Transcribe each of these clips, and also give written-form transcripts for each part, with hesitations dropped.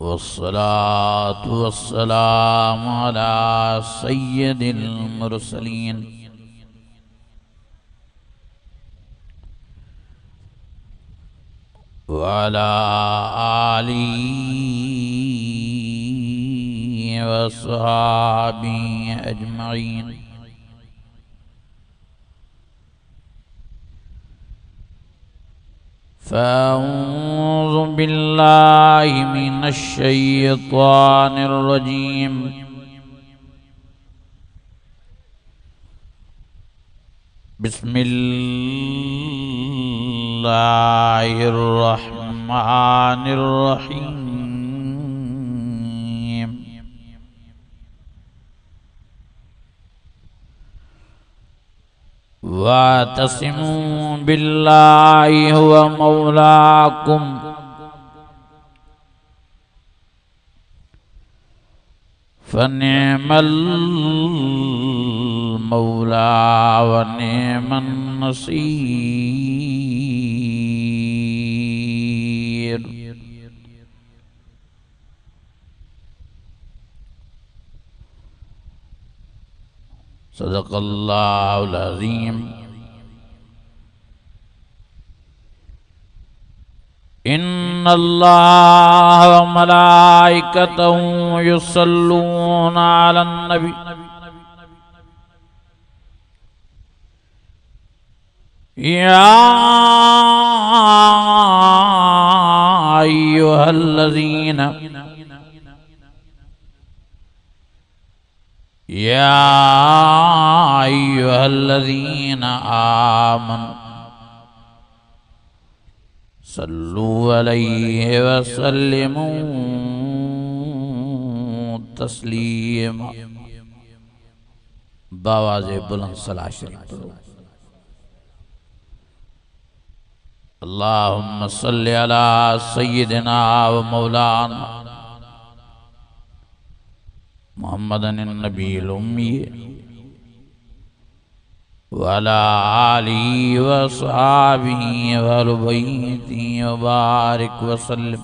वस्सलातु वस्सलामु अला सय्यदिल मुरसलीन व अला आलिहि व अस्हाबिहि अजमईन। फ़अऊज़ु बिल्लाहि मिनश शैतानिर रजीम। बिस्मिल्लाहिर रहमानिर रहीम। वातसिमू बिल्लाहि हुवा मौलाकुम फनिअमल मौला व निअमन नसीर। सदक़ल्लाहुल अज़ीम। इन्नल्लाह व मलाइकतहू युसल्लूना अलन नबी या अय्युहल्लज़ीना आमनू सल्लु अलैहि व सल्लिमू तस्लीमा। बावाज़े बुलंद सलात शरीफ पढ़ो। अल्लाहुम्मा सल्लि अला सय्यिदिना व मौलाना मुहम्मदिन नबील उम्मी व अला आलिहि व अस्हाबिहि व अहलि बैतिहि व बारिक व सल्लिम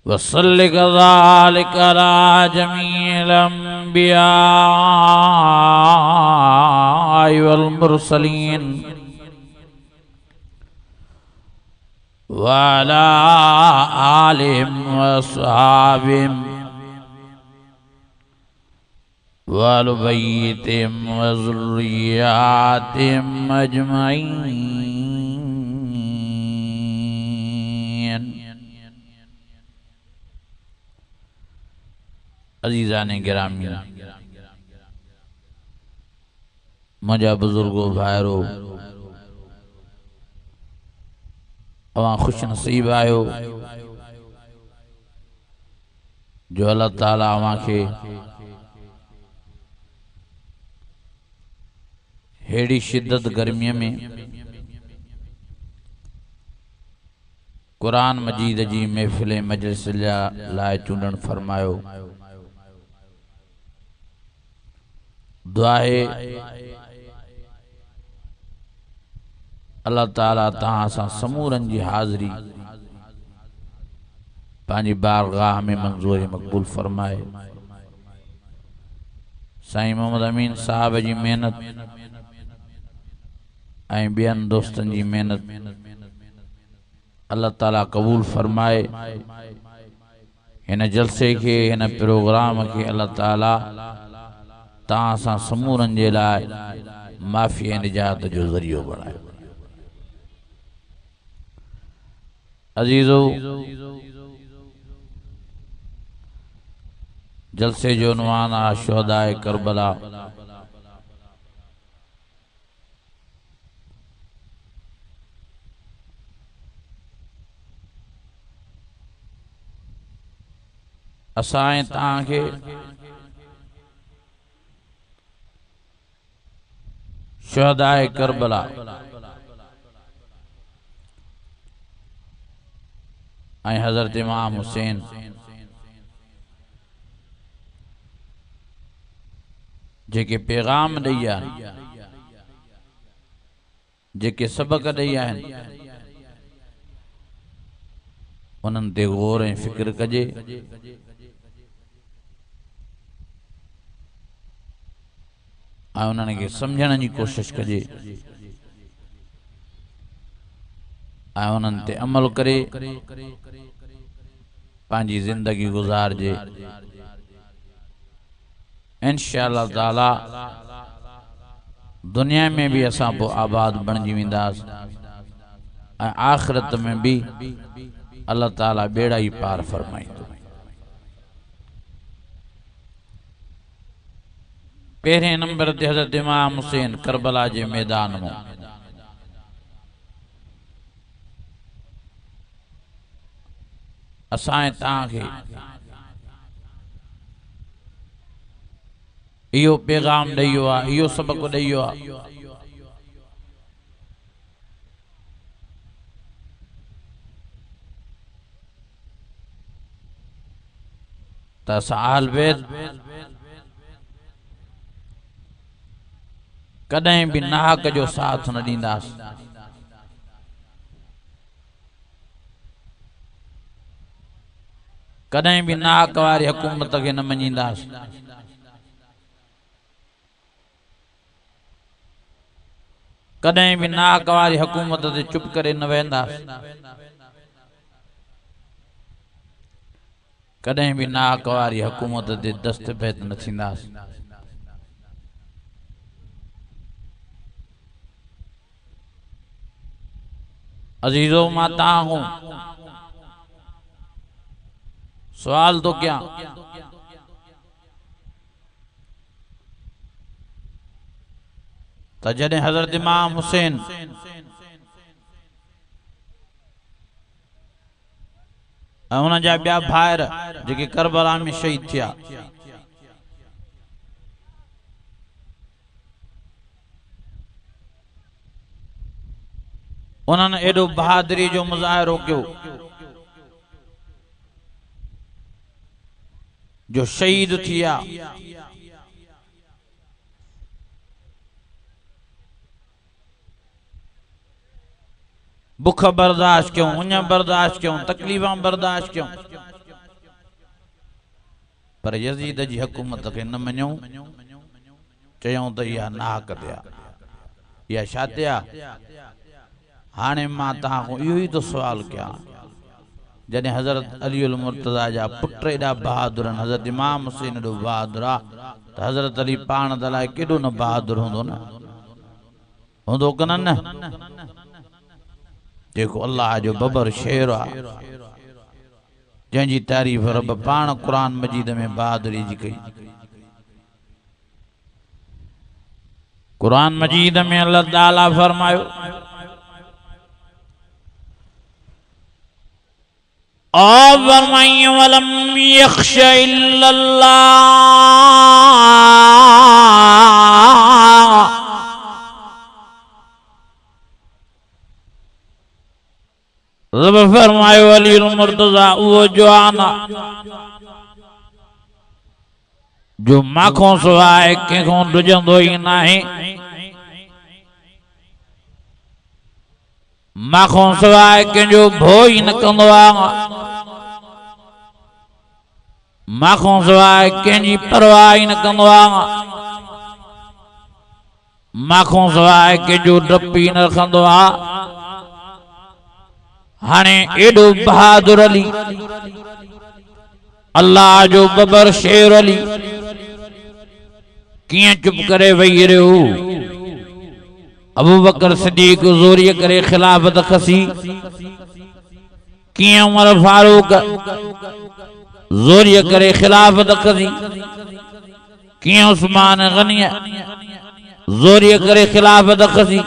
व सल्लि कज़ालिका अला जमीइल अंबिया वल मुरसलीन व अला आलिहिम व अस्हाबिहिम व अहलि बैतिहिम व ज़ुर्रिय्यातिहिम अजमईन। अज़ीज़ाने गिरामी, मुझा बुजुर्गो भाइरो, अवां खुश नसीब आयो जो अल्लाह ताला अवां खे हेड़ी शिद्दत गर्मीअ में कुरान मजीद जी महफ़िल मजलिस लाइ चूंडण फरमायो। दुआ है अल्लाह ताला तहां सां समूरन जी हाज़री पांजी बारगाह में मंजूर मकबूल फरमाए। साईं मोहम्मद अमीन साहब जी मेहनत ऐं ॿियनि दोस्तनि जी मेहनत अल्लाह ताला कबूल फरमाए। हिन जलसे के हिन प्रोग्राम के अल्लाह ताला तहां सां समूरन जे लाइ माफ़ी ऐं निजात जो ज़रियो बणाए। अजीज़ो, जलसे जो उन्वान आहे शुहदाए करबला। असां तहांखे शुहदाए करबला ऐं हज़रत इमाम हुसैन जेके पैगाम ॾई आहिनि, जेके सबक ॾई आहिनि, उन्हनि ते गौर ऐं फ़िक्र कजे। ऐं उन्हनि खे सम्झण जी कोशिश कजे ऐं उन्हनि ते अमल करे पंहिंजी ज़िंदगी गुज़ारजे। इंशाअल्लाह ताला दुनिया में भी असां पोइ आबाद बणिजी वेंदासीं ऐं आख़िरत में भी अल्लाह ताला बेड़ा ही पार फरमाईंदो। पहिरें नंबर ते हज़रत इमाम हुसैन करबला जे मैदान में असां तव्हांखे इहो पैगाम ॾेयो आहे, इहो सबक़ ॾेयो आहे त असां अहल बैत कॾहिं भी नाहक जो साथ न ॾींदासीं। कॾहिं भी नाहक वारी हुकूमत खे न मञींदासीं। कॾहिं भी नाहक वारी हुकूमत ते चुप करे न वेंदासीं। कॾहिं भी नाहक वारी हुकूमत ते दस्तबैत न थींदासीं। अजीजो मां तव्हां सवाल तो क्या त जॾहिं हज़रत इमाम हुसैन ऐं हुन जा ॿिया भाइर जेके करबला में शहीद थिया, उन्हनि एॾो बहादुरी जो मुज़ाहिरो कयो जो शहीद थिया। बुख बर्दाश्त क्यों, उन बर्दाश्त क्यों, तकलीफ़ां बर्दाश्त क्यों, पर यज़ीद जी हुकूमत खे न मञूं। चयूं त इहा नाहक ते आहे, इहा छा ते आहे। हाणे मां तव्हां खां इहो ई तो सवाल कयां, जॾहिं हज़रत अली उल मुर्तज़ा जा पुट एॾा बहादुर आहिनि, हज़रत इमाम हुसैन एॾो बहादुर आहे, त हज़रत अली पाण त अलाए केॾो न बहादुर हूंदो न, हूंदो की न। जेको अल्लाह जो बबर शेर आहे, जंहिंजी तारीफ़ रब पाण क़ुरान मजीद में बहादुरी जी कई। क़ुरान मजीद में अल्लाह ताला फरमायो, वलम यख्श इल्लल्लाह, रब फरमायो अली मुर्तज़ा वो जवाना जो माखों सवाए कंहिंखों ॾुजंदो ई नाहे, माखों सवाए कंहिंजो भो ई न कंदो आहे, माखों सवाए कंहिंजी परवाह ई न कंदो आहे, माखों सवाए कंहिंजो डपु ई न रखंदो आहे। हाणे एॾो बहादुर अली, अल्लाह जो बबर शेर अली कीअं चुप करे वेही रहियो। अबू बकर सिद्दीक़ ज़ोरीअ करे खिलाफत खसी, कीअं उमर फारूक ज़ोरीअ करे खिलाफत खसी, कीअं उस्मान गनी ज़ोरीअ करे खिलाफत खसी।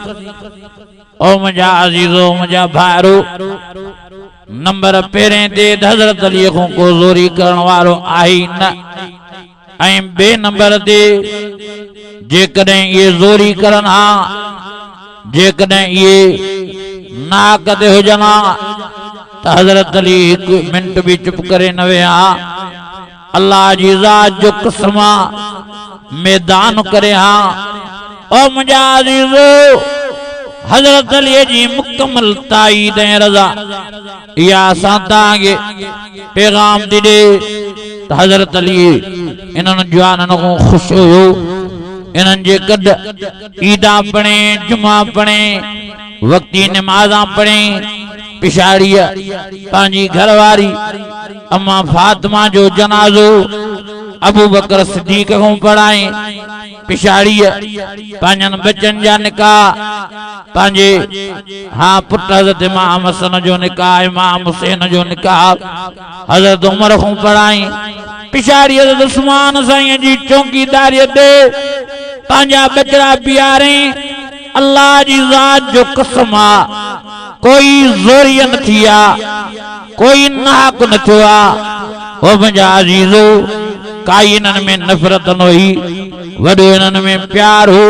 ओ मुंहिंजा अज़ीज़ो, मुंहिंजा भाइरो, नंबर पहिरें ते हज़रत अली खां को ज़ोरी करण वारो आहे न, ऐं ॿिए नंबर ते जेकॾहिं इहे ज़ोरी करनि हा, जेकॾहिं इहे नाक ते हुजनि हा, त हज़रत अली हिकु मिंट भी चुप करे न विया। अल्लाह जी ज़ात जो कसम मैदान करे हा। ओ मुंहिंजा अज़ीज़ो, हज़रत अली जी मुकम्मल ताईद ऐं रज़ा या असां तव्हांखे पैगाम थी ॾे त हज़रत अली इन्हनि जवाननि खां ख़ुशि हुयो इन्हनि जे गॾु ईदा पढ़े जुमा पढ़े वक्ती नमाज़ा पढ़े पिछाड़ीअ पंहिंजी घरवारी अम्मा फातिमा जो जनाज़ो अबू बकर सिद्दीक़ को पढ़ाए पिछाड़ीअ पंहिंजनि बचनि जा निकाह पंहिंजे हाँ पुट हज़रत इमाम हसन जो निकाह इमाम हुसैन जो निकाह हज़रत उमर को पढ़ाए पिछाड़ी हज़रत उस्मान साईं जी चौकीदारीअ ते पंहिंजा बचड़ा बीहारे अल्लाह जी ज़ात जो कसम आ कोई ज़ोरियत न थी आ कोई नाक न थियो आ ओ मुंहिंजा अज़ीज़ो काई इन्हनि में नफ़रत न हुई वॾो इन्हनि में प्यार हो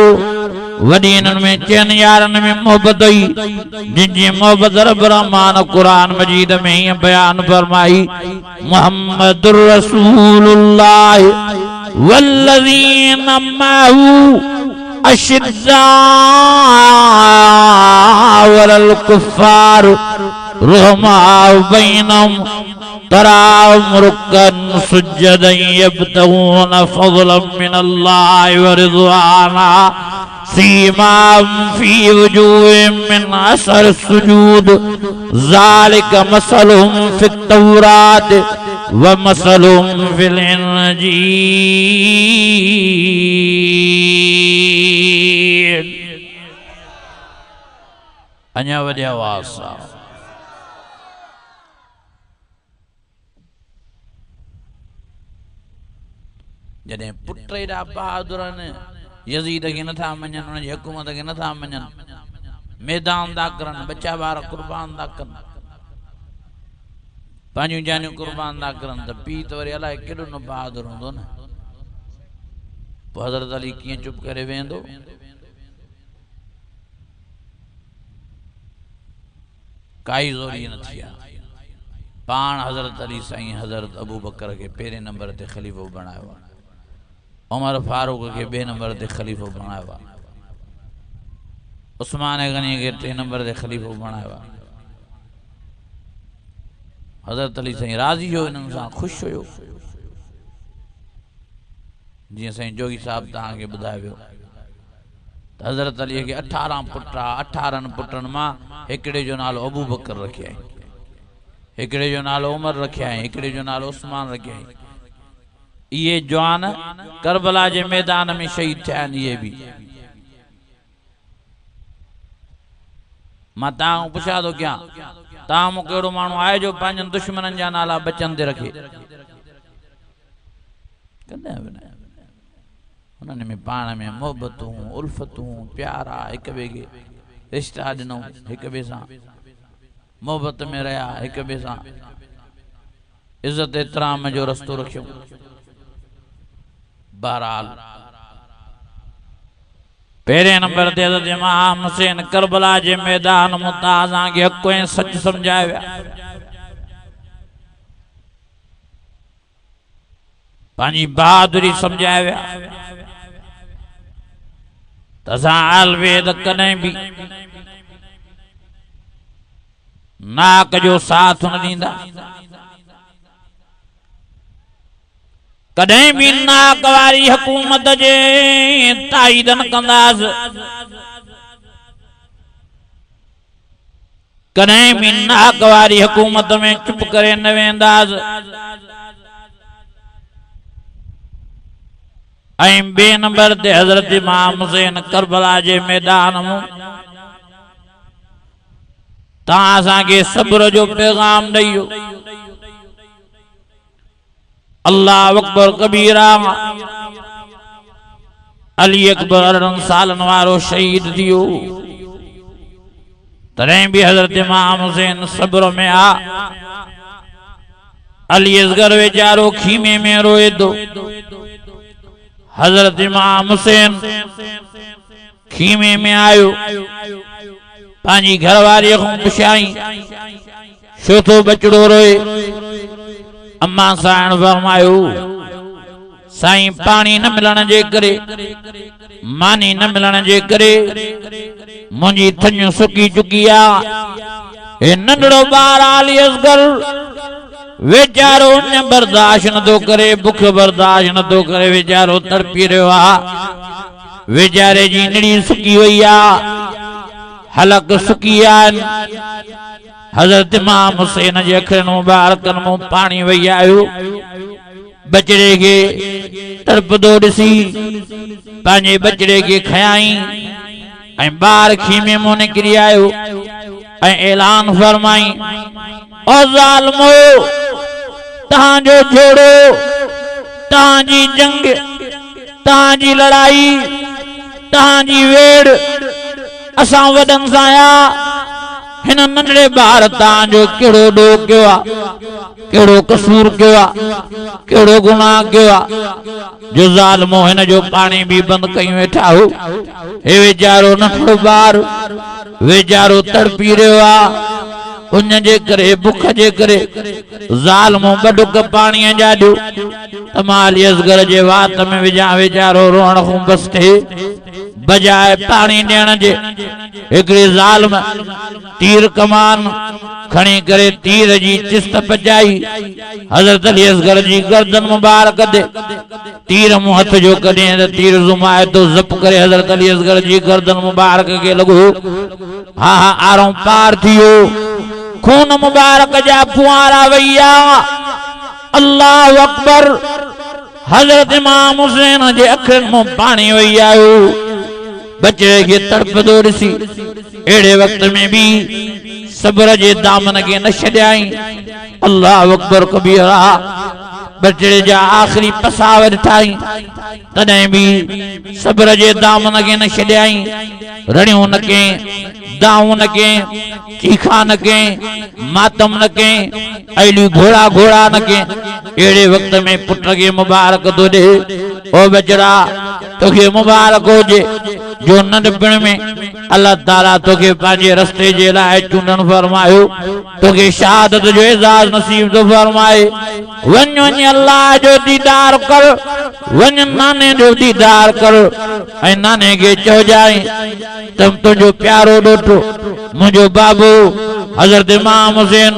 वॾी इन्हनि में चइनि यारनि में मोहबत हुई जिनजी मोहबत रब रहमान क़ुरान मजीद में हीअं बयान फरमाई मुहम्मदुर रसूलुल्लाह वल्लज़ीना मअहू अशिद्दाउ अलल कुफ़्फ़ार रुहमाउ बैनहुम तराहुम रुक्कन सुज्जदन यब्तगून फ़ज़लन मिनल्लाहि व रिज़वाना सीमाहुम फ़ी वजूहिहिम मिन असर सुजूद ज़ालिक मसलुहुम फ़ित तौरात व मसलुहुम फ़िल इंजील। अञा वॾी आवाज़ सां जॾहिं पुट एॾा बहादुर आहिनि यज़ीद खे नथा मञनि उनजी हुकूमत खे नथा मञनि मैदान था करनि बच्चा ॿार क़ुर्बान था कनि पंहिंजूं जानियूं क़ुर्बान था करनि त पीउ त वरी अलाए केॾो न बहादुर हूंदो न पोइ हज़रत अली कीअं चुप करे वेहंदो काई ज़ोरी न थी आहे पाण हज़रत अली साईं हज़रत अबू बकर के पहिरें नंबर ते ख़लीफ़ो बणायो आहे उमर फारूक के ॿिए नंबर ते ख़लीफ़ो बणायो आहे उस्मान गनी के टे नंबर ते ख़लीफ़ो बणायो आहे हज़रत अली साईं राज़ी हो इन्हनि सां ख़ुशि हुयो जीअं साईं जोगी साहब तव्हांखे ॿुधायो वियो त हज़रत अलीअ खे 18 पुट 18 पुटनि मां हिकिड़े जो नालो अबू बकर रखियईं हिकिड़े जो नालो उमर रखियईं हिकिड़े जो नालो उस्मान रखियईं ये जवान करबला के मैदान में शहीद थे ये भी मां तव्हां पुछा तो क्या तव्हां मूंखे अहिड़ो माण्हू आहे जो पंहिंजनि दुश्मननि जा नाला बचनि ते रखे उन्हनि में पाण में मोहबतूं उल्फतूं प्यारा हिक ॿिए खे रिश्ता ॾिनऊं हिक ॿिए सां मोहबत में रहिया हिक ॿिए सां इज़त एतराम जो रस्तो रखियूं बहरहाल पहिरें नंबर ते हज़रत इमाम हुसैन करबला जे मैदान मुताज़ा के हक़ ऐं सच समझाया विया पंहिंजी बहादुरी समझाया विया त असां अलवेद कॾहिं बि नाक जो साथ न ॾींदा कॾहिं भी नाक वारी हुकूमत जे ताईद न कंदासीं कॾहिं भी नाक वारी हुकूमत में चुप करे न वेंदासीं ऐं ॿिए नंबर ते हज़रत इमाम हुसैन करबला जे मैदान में तव्हां असांखे सब्र जो पैगाम ॾेई अल्लाह अकबर कबीरा अली अकबर 18 सालन वारो शहीद थियो तॾहिं भी हज़रत इमाम हुसैन सब्र में आ अली असगर वेचारो खीमे में रोए दो हज़रत इमाम हुसैन खीमे में आयो पांजी घरवारी को पुछाई छो तो बचड़ो रोए अम्मा साण फरमायो साईं पानी न मिलण जे करे मानी न मिलण जे करे मुंहिंजी थञ सुकी चुकी आ। हे नंढड़ो ॿार आली असगर वेचारो न बर्दाश्त न थो करे, बुख बर्दाश्त न थो करे, वेचारो तड़पी रहियो आ। वेचारे जी निड़ी सुकी वई आ, हलक सुकी आहिनि। हज़रत इमाम हुसैन जे अखरनि मुबारकनि मां पाणी वही आयो। बचड़े के तड़पदो ॾिसी पंहिंजे बचड़े के खयाई ऐं ॿार खीमे मां निकिरी आयो ऐं ऐलान फरमाई, ओ ज़ालिमो, तव्हांजो जोड़ो, तव्हांजी जंग, तव्हांजी लड़ाई, तव्हांजी वेड़ असां वॾनि सां आ। हिन नंढड़े ॿार तव्हांजो कहिड़ो ॾोह कयो आ, कहिड़ो कसूर कयो आ, कहिड़ो गुनाह कयो आ जो ज़ालिमो हिन जो पाणी भी बंदि कई वेठा हो। हे वेचारो नंढड़ो ॿार वेचारो तड़पी रहियो आ। उन जे करे बुख जे करे ज़ालिमो बडुक पाणीअ जा ॾियो त मां अली असगर जे वात में विझां। वेचारो रोअण खां बस थे बजाए पानी ॾियण जे हिकिड़े ज़ालिम तीर कमान खणी करे तीर जी चिस्त पचाई हज़रत अली असगर जी गर्दन मुबारक दे तीर मुंह हथ जो कढे त तीर ज़ुमाए तो ज़प करे हज़रत अली असगर जी गर्दन मुबारक के लॻो। हा हा आरो पार थियो, खून मुबारक जा फुआरा वैया। अल्लाह अकबर। हज़रत इमाम हुसैन जे अखरनि मां पाणी वही आयो। बचड़े के तड़पदो ॾिसी अहिड़े वक्त में भी सब्र जे दामन के न छॾियाई। अल्लाह अकबर कबीरा। बचड़े जा आखिरी पसाव ॾिठाई तॾहिं भी सब्र जे दामन के न छॾियाई। रड़ियूं न कई, दाऊं न कई, चीखा न कई, मातम न कई, अली घोड़ा घोड़ा न कई। अहिड़े वक्त में पुट के मुबारक तो दे, ओ बचड़ा तोखे मुबारक होजे जो नंढपण में अल्लाह ताला तोखे पंहिंजे रस्ते जे लाइ चूंडण फरमायो, तोखे शहादत जो एजाज़ नसीब तो फरमाए। वञ वञ अल्लाह जो दीदार कर, वञ नाने जो दीदार कर ऐं नाने के चौजाई त तुंहिंजो प्यारो ॾोठो मुंहिंजो बाबू हज़रत इमाम हुसैन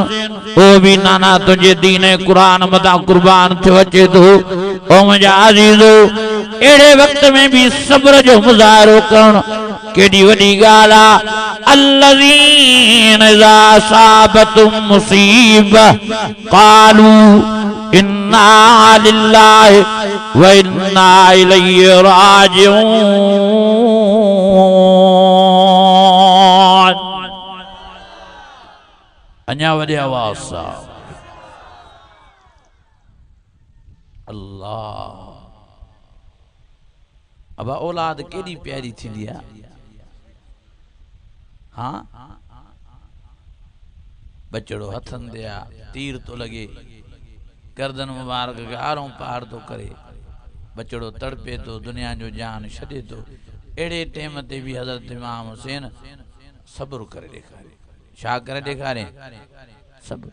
ओ भी नाना तुझे दीन कुरान मता कुर्बान थियो अचे तो। ओ मुंहिंजा अज़ीज़ो अहिड़े वक्त में भी सब्र जो मुज़ाहिरो करण केॾी वॾी ॻाल्हि आ। अल्लज़ीन इज़ा असाबतहुम मुसीबह क़ालू इन्ना लिल्लाहि व इन्ना इलैहि राजिऊन। अञा वॾे आवाज़ सां अल्लाह। अब औलाद केॾी प्यारी थींदी आहे। हाँ बचड़ो हथन दे आ, तीर तो लगे, गर्दन मुबारक के आरों पार तो करे, बचड़ो तड़पे तो, दुनिया जो जान छॾे तो। अहिड़े टेम ते भी हज़रत इमाम हुसैन सब्र करे ॾेखारे। छा करे ॾेखारे? सब्र।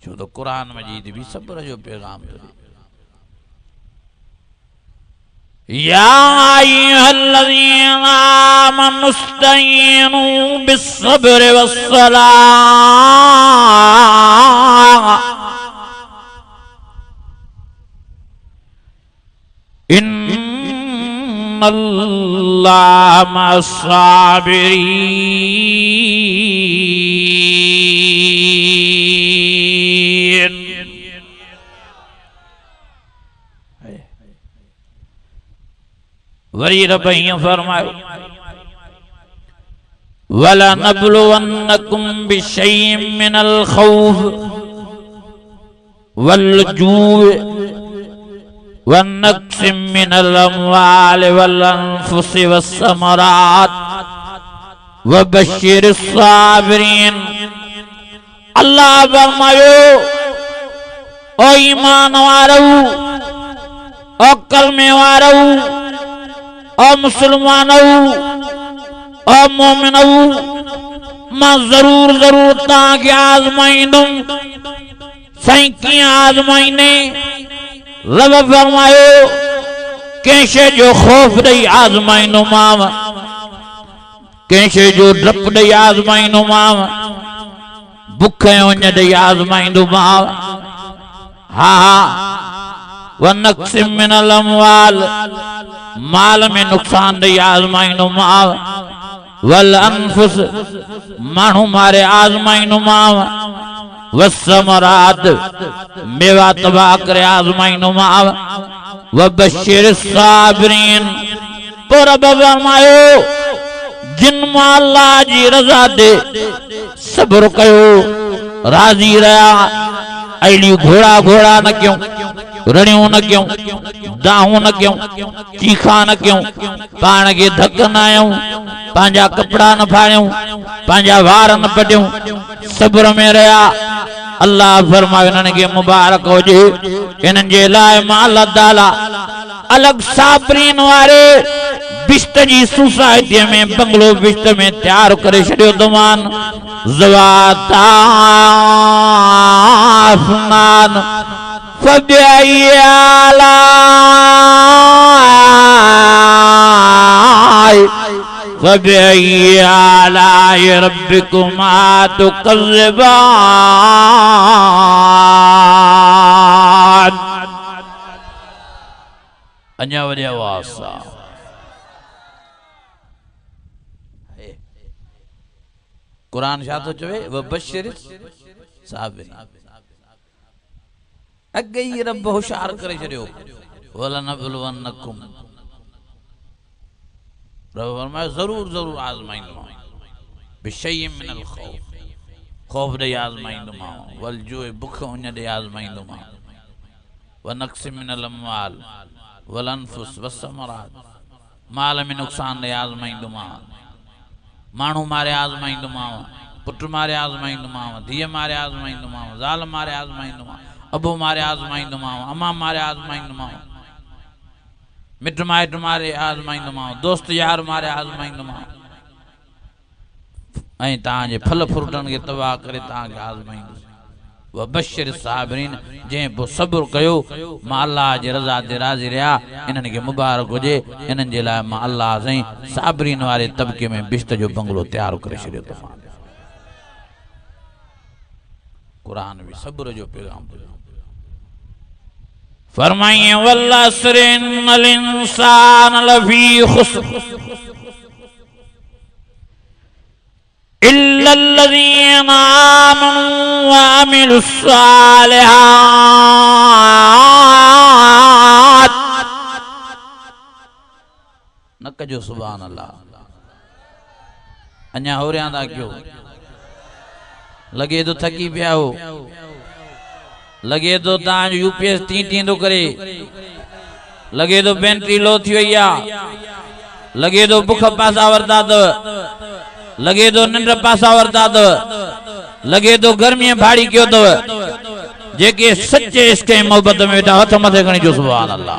छो तो कुरान मजीद भी सब्र जो पैगाम तो दे। या अय्युहल्लज़ीना आमनु इस्तईनु बिस्सब्रि वस्सलाह इन्नल्लाह मस्साबिरीन। वरी रब हीअं फरमायो वलनब्लुवन्नकुम बिशैइन मिनल खौफ वल्जूअ वन्नक्सिम मिनल अम्वालि वल अनफुसि वस्समरात वबश्शिरिस साबिरीन। अल्लाह फरमायो ओ ईमान वारो, ओ कलमे वारो, ओ मुसलमानों, ओ मोमिनों, मां जरूर जरूर ताके आजमाइंदुम। सही कीअं आजमाइने? रब फरमायो कैसे जो खौफ दई आजमाइनो माव कैसे जो डप दई आजमाइनो माव भुख उन दई आजमाइनो माव हाँ वनक्सिम मिनल अमवाल माल में नुकसान दई आजमाइनो माव वल अनफुस मानू मारे आजमाइनो माव वसमरात मेवा तबाह करे आजमाइनो माव वबशिर साबिरीन पर फरमायो जिन अल्लाह जी रजा दे सब्र कयो राजी रहा अली घोड़ा घोड़ा न क्यों रणियों न क्यों दाहू न क्यों चीखा न क्यों पान के धक न आयूं पांजा कपड़ा न फाड़ियूं पांजा वार न पटियूं सब्र में रहा अल्लाह फरमायो इन्हनि खे मुबारक हुजे इन्हनि जे लाइ मां अल्लाह ताला अलग साबरीन वारे बिश्त जी सोसाइटी में बंगलो बिश्त में तैयार करे छड़ियो तमान ज़वाता अफ़नान फबिअय्यि आलाइ रब्बिकुमा तुकज़्ज़िबान अञा वरी आवाज़ सां कुरान छा थो चवे वबशिर साबिरीन अगे ही रब होशियार करे छड़ियो वलनबलवन्नकुम रब फरमाए जरूर जरूर आजमाइंदो बिशय्यिन मिनल खौफ खौफ दे आजमाइंदो वल जुए भुख उन दे आजमाइंदो वनक्सिम मिनल अमवाल वल अनफुस वसमरात माल में नुकसान दे आजमाइंदो मानू मारे आजमाइंदो पुट मारे आजमाइंदो धीअ मारे आजमाइंदो ज़ाल मारे आजमाइंदो अबू मारे आजमाइंदो अम्मा मारे आजमाइंदो मिट माइट मारे आजमाइंदो दोस्त यार मारे आजमाइंदो ऐं तव्हांजे फल फ्रूटन के तबाह करे तव्हांखे आजमाइंदो वबशिर साबिरीन जंहिं पोइ सब्र कयो मां अल्लाह जी रज़ा ते राज़ी रहिया इन्हनि खे मुबारक हुजे इन्हनि जे लाइ मां अल्लाह साईं साबिरीन वारे तबके में बिश्त जो बंगलो तैयार करे छॾियो अथऊं कुरान भी सब्र जो पैगाम फरमाइए वल अस्र इन्नल इंसान लफी खुस्र इल्लल्लज़ीना आमनू व अमिलुस्सालिहात न कजो सुभान अल्लाह अञा हो रहा था क्यों लगे तो थकी पिया हो लगे तो तां यूपीएस टी तो करे लगे तो बैटरी लो थी वही लगे तो बुख पासा वरता तो लगे तो निंड पासा वरता तो लगे तो गर्मी भाड़ी क्यों तो जेके सच्चे इसके मोहब्बत में बेटा हथ मथे खणी जो सुभान अल्लाह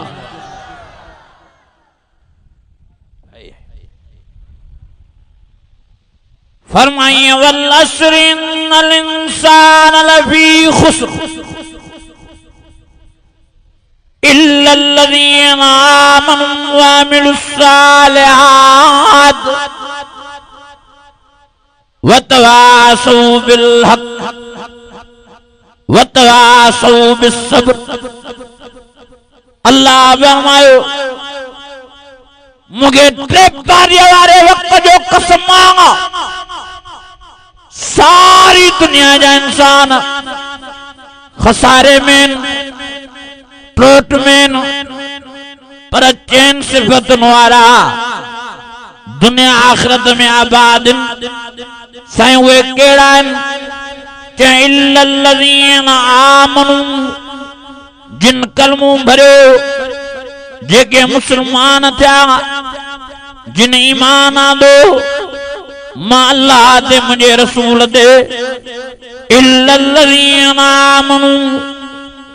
फरमाइए वल अस्र इन्नल इंसान लफी खुस्र इल्लल्लज़ीना आमनू व अमिलुस्सालिहात वतवासौ बिल हक़ वतवासौ बिस्सब्र अल्लाह फरमायो मुझे टे पारी वाले वक्त जो कसम मांगा सारी दुनिया जा इंसान खसारे में प्लॉट में पर चैन सिफत वारा दुनिया आखिरत में आबाद साईं वे केड़ा चे इल्लल्लज़ीना आमनू जिन कलमू भरियो जेके मुसलमान थिया जिन ईमान आंदो मां अल्लाह ते मुझे रसूल दे इल्लल्लज़ीना आमनू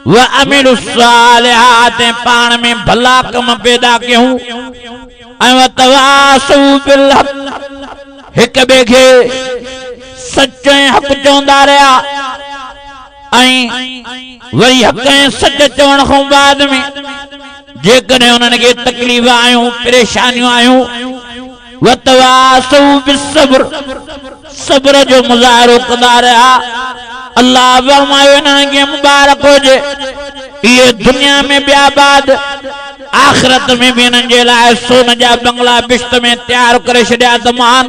व अमिलुस्सालिहात पाण में भला कम पैदा कयूं ऐं वतवासौ बिल हक़ हिक बे के सच हक़ चवंदा रहिया ऐं वरी हक़ ऐं सच चवण खां बाद में जेकॾहिं उन्हनि खे तकलीफ़ आयूं परेशानियूं आयूं वतवासौ बिस्सब्र सब्र जो मुज़ाहिरो कंदा रहिया अल्लाह फरमायो इन्हनि खे मुबारक हुजे ये दुनिया में ॿिया बाद आखिरत में भी इन्हनि जे लाइ सोन जा बंगला बिश्त में तैयार करे छॾिया तमान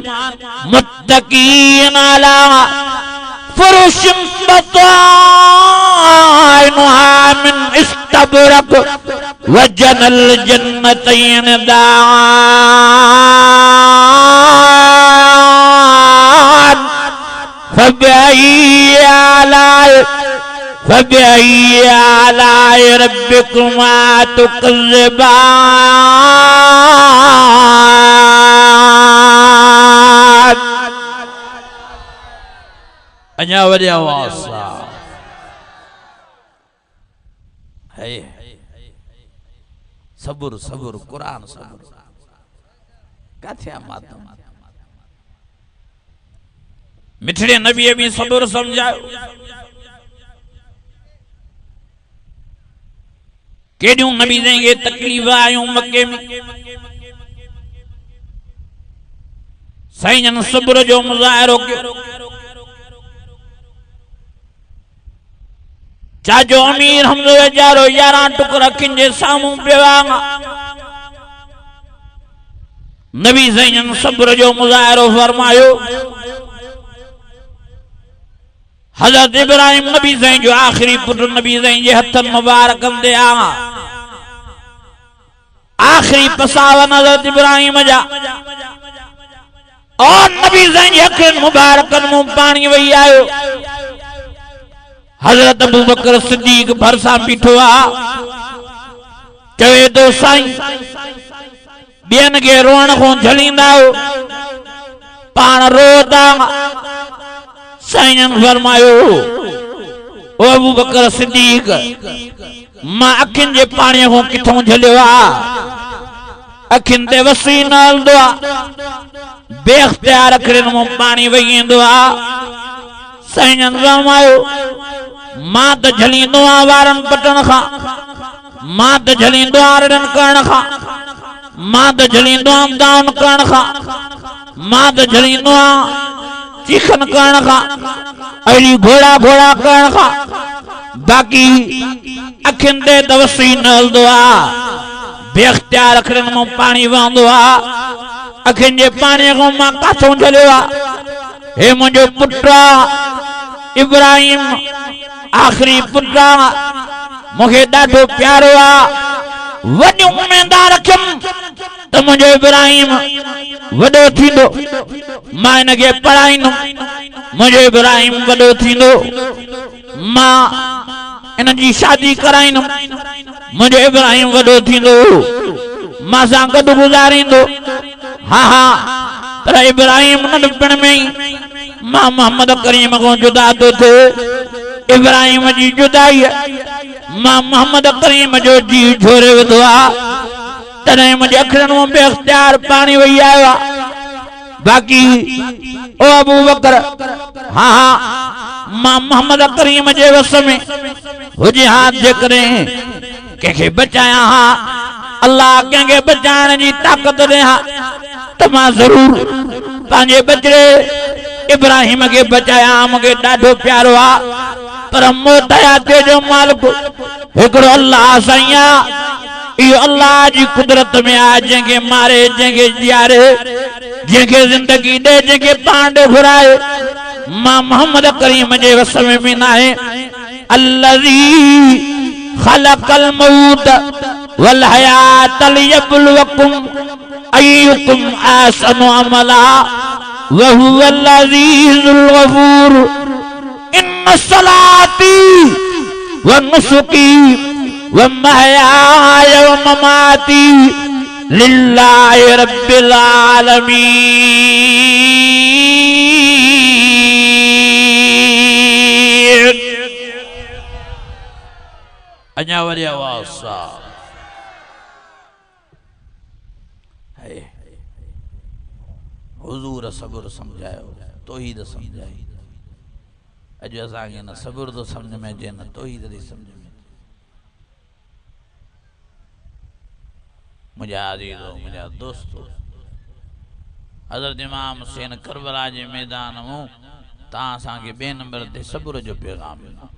मुत्तकीन अला फुरुशिन बताइनुहा मिन इस्तबरक वजनल जन्नतैन दान फबिअय्यि आलाइ रब्बिकुमा तुकज़्ज़िबान। अञा वरी आवाज़ है सब्र सब्र कुरान सब्र काथे मातम मिठड़े नबी भी सब्र समझायो केडियों नबी देंगे तकलीफ आयूं मक्के में साईं सब्र जो मुज़ाहिरो कयो चाचो अमीर हमज़ो वेचारो 11 टुकड़ा किंजे सामूं पिया नबी साईं सब्र जो मुज़ाहिरो फरमायो हज़रत इब्राहिम नबी साईं जो आखिरी पुत्र नबी साईं जे हथन मुबारकन ते आखिरी पसावन हज़रत इब्राहिम जा और नबी साईं जे अखिन मुबारकन मुं पानी वही आयो हज़रत अबू बकर सिद्दीक भरसा बीठो आ चवे तो साईं ॿियनि खे रोअण खां झलींदा आहियो पाण रोता साईं फरमायो ओ अबू बकर सिद्दीक मां अखियुनि जे पाणीअ खां किथां झलियो आ अखियुनि ते वसी न हलंदो आ बेख्तियार अखियुनि मां पाणी वही ईंदो आ साईं फरमायो मां त झलींदो आ वारनि पटण खां मां त झलींदो आ रड़न करण खां मां त झलींदो आ दान करण खां मां त झलींदो आ चीखन करण खां अहिड़ी घोड़ा घोड़ा करण खां बाक़ी अखियुनि ते त वसी न हलंदो आ बेख्तियार अखियुनि मां पाणी वहंदो आ अखियुनि जे पाणीअ खां मां काथों झलियो आ हे मुंहिंजो पुटु इब्राहिम आखिरी पुटु मूंखे ॾाढो प्यारो आ वॾियूं उम्मीदां रखियमि त मुंहिंजो इब्राहिम वॾो थींदो मां हिन खे पढ़ाईंदुमि मुंहिंजो इब्राहिम वॾो थींदो मां इन जी शादी कराईंदुमि मुंहिंजो इब्राहिम वॾो थींदो मां सां गॾु गुज़ारींदो हा हा पर इब्राहिम नंढपण में ई मां मोहम्मद करीम खां जुदा थो थिए इब्राहिम जी जुदाई मां मोहम्मद करीम जो जी झोरे विधो आहे तॾहिं मुंहिंजे अखियुनि मां बेख्तियार पाणी वही आयो आहे बाक़ी ओ अबू बकर हा हा मां मोहम्मद करीम जे वस में हुजे हा जेकॾहिं कंहिंखे बचाया हा अल्लाह कंहिंखे बचाइण जी ताक़त ॾे हा त मां ज़रूर पंहिंजे बचड़े इब्राहिम के बचाया मूंखे ॾाढो प्यारो आ पर मौत हयाते जो मालिक हिकिड़ो अल्लाह साईं आ इहो अल्लाह जी कुदरत में आ जंहिंखे मारे जंहिंखे जियारे जंहिंखे जिंदगी ॾे जंहिंखे पाण ॾे घुराए मां मोहम्मद करीम जे वस में बि न आहे अल्लज़ी ख़लक़ल मौत वल हयात लियब्लुवकुम अय्युकुम अहसनु अमला वहुवल अज़ीज़ुल गफूर इन्न सलाती व नुसुकी व महयाय व ममाती लिल्लाहि रब्बिल आलमीन। अञा वरी आवाज़ हुजूर सब्र समझायो तौहीद समझाई अज असांखे न सब्र तो समझ में अचे न तौहीद थी समझ में। मुझा अज़ीज़ो मुझा दोस्तो, हज़रत इमाम हुसैन करबला जे मैदान में तां असांखे ॿिए नंबर ते सब्र जो पैगाम ॾिनो।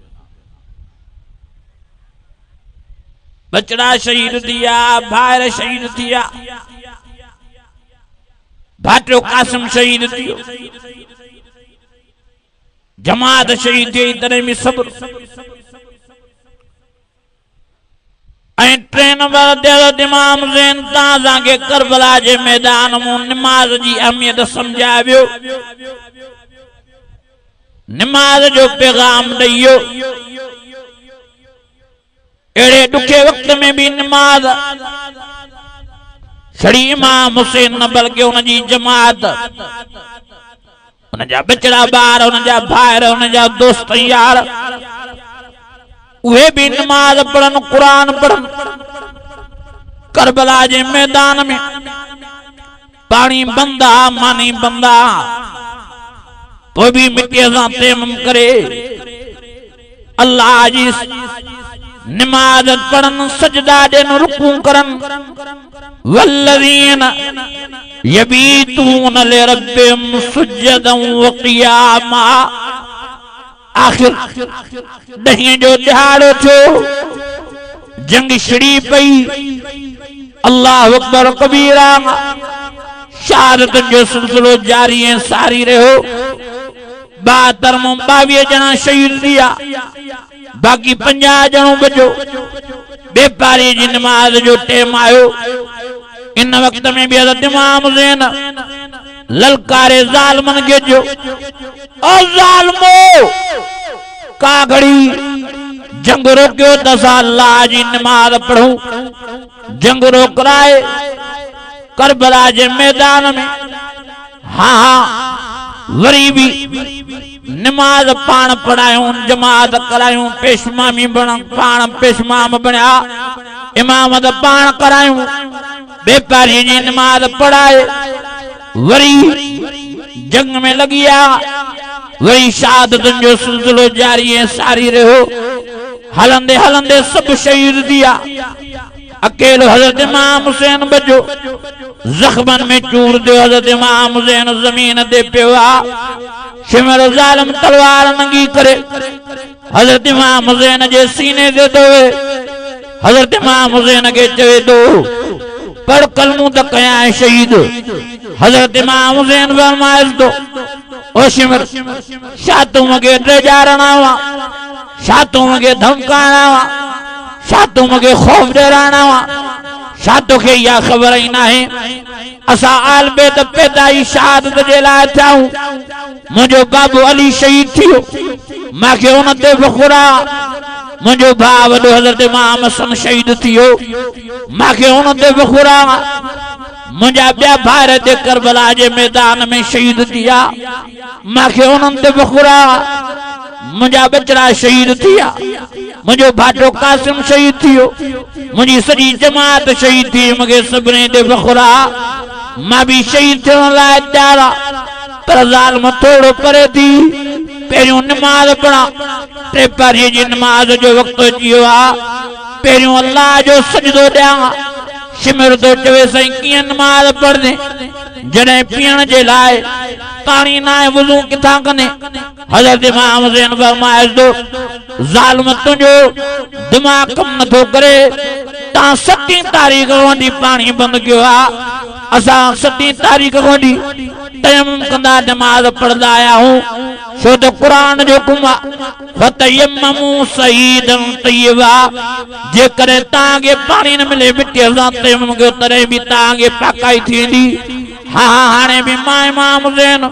बचड़ा शहीद थिया, भाइर शहीद थिया, भाटियो कासिम शहीद थियो, जमात शहीद थी, तॾहिं बि सब्र। ऐं 3 नंबर ते हज़रत इमाम हुसैन तां असांखे करबला जे मैदान में निमाज़ जी अहमियत समझायो, निमाज़ जो पैगाम ॾियो। अड़े दुखे वक्त में भी नमाज छड़ी इमाम हुसैन न बल्कि उनजी जमात, उनजा बचड़ा बार, उनजा भाइर, उनजा दोस्त यार, उहे भी नमाज पढ़न, कुरान पढ़न। करबला जे मैदान में पानी बंदा, मानी बंदा, तो भी मिट्टी सां तयम्मुम करे अल्लाह जी नमाज पढ़न, सजदा ॾियन, रुकू करन। वल्लज़ीन यबीतून लिरब्बिहिम सुज्जदन व क़ियामा। आखिर ॾहीं जो दिहाड़ो थियो, जंग छिड़ी पई, अल्लाह अकबर कबीरा, शहादत जो सिलसिलो जारी ऐं सारी रहियो। 72 में 22 ॼणा शहीद थिया, बाक़ी 50 ॼणो बचो। बेपारी जी नमाज जो टाइम आयो। इन वक्त में भी हज़रत इमाम हुसैन ललकारे ज़ालिमन खे जो, ओ ज़ालिमो, का घड़ी जंग रोकियो त असां अल्लाह जी नमाज पढ़ूं। जंग रोकराए करबला जे मैदान में, हाँ वरी भी नमाज पान पढ़ायूं, जमात करायूं, पेशमामी बण पान पेशमाम बणिया, इमामत पान करायूं, बेपारी जी नमाज पढ़ाए वरी जंग में लगिया। वरी शहादतन जो सिलसिलो जारी ऐं सारी रहियो। हलंदे हलंदे सब शहीद थिया, अकेलो हज़रत इमाम हुसैन बचो। जख्मन में चूर थियो, हज़रत इमाम हुसैन ज़मीन ते पियो आहे। शिमर ज़ालिम तलवार नंगी करे हज़रत इमाम हुसैन जे सीने ते दोए। हज़रत इमाम हुसैन खे चवे थो, पढ़ कलमू त कयां शहीद। हज़रत इमाम हुसैन फरमाइस थो, ओ शिमर, छा तूं मूंखे ड्रेजारणा हुआ, छा तूं मूंखे धमकाइणा हुआ, छा तूं मूंखे ख़ौफ़ ॾियारणा हुआ, छा तोखे इहा ख़बर ई नाहे असां आलबे त पैदा ई शहादत जे लाइ थियाऊं। मुंहिंजो बाबू अली शहीद थियो, मूंखे उन ते फ़ख़ुरु आहे। मुंहिंजो भाउ वॾो हज़रत इमाम हसन शहीद थियो, मूंखे उन ते फ़ख़ुरु आहे। मुंहिंजा ॿिया भाइर ते करबला जे मैदान में शहीद थिया, मूंखे उन्हनि ते फ़ख़ुरु आहे। मुंहिंजा बचड़ा शहीद थिया, मुंहिंजो भाटो कासिम शहीद थियो, मुंहिंजी सॼी जमात शहीद थी, मूंखे सभिनी ते फ़ख़ुरु आहे। मां भी शहीद थियण लाइ तयार आहियां, पर ज़ालिम थोड़ो परे थी। पहिरियों नमाज़ पढ़ा, टे पारीअ जी नमाज़ जो वक़्तु अची वियो आहे। पहिरियों अल्लाह जो सजदो ॾियां। शिमिर तो चवे साईं कीअं नमाज़ पढ़दे, जॾहिं पीअण जे लाइ पाणी न आहे, वुज़ू किथां कंदे। हज़रत इमाम हुसैन फरमाइस थो, ज़ालिम तुंहिंजो दिमाग़ कम नथो करे। तव्हां 7 तारीख़ वॾी पाणी बंदि कयो आहे, असां 7 तारीख़ वॾी तयम्मुम कंदा नमाज़ पढ़ंदा आया हूं। छो त क़ुरान जो हुकुम आहे, फतयम्ममू सईदन तय्यबा। जेकॾहिं तव्हांखे पाणी न मिले मिटीअ सां तयम्मुम कयो, तॾहिं बि तव्हांखे पाकाई थींदी। हाँ हाणे बि मां इमाम हुसैन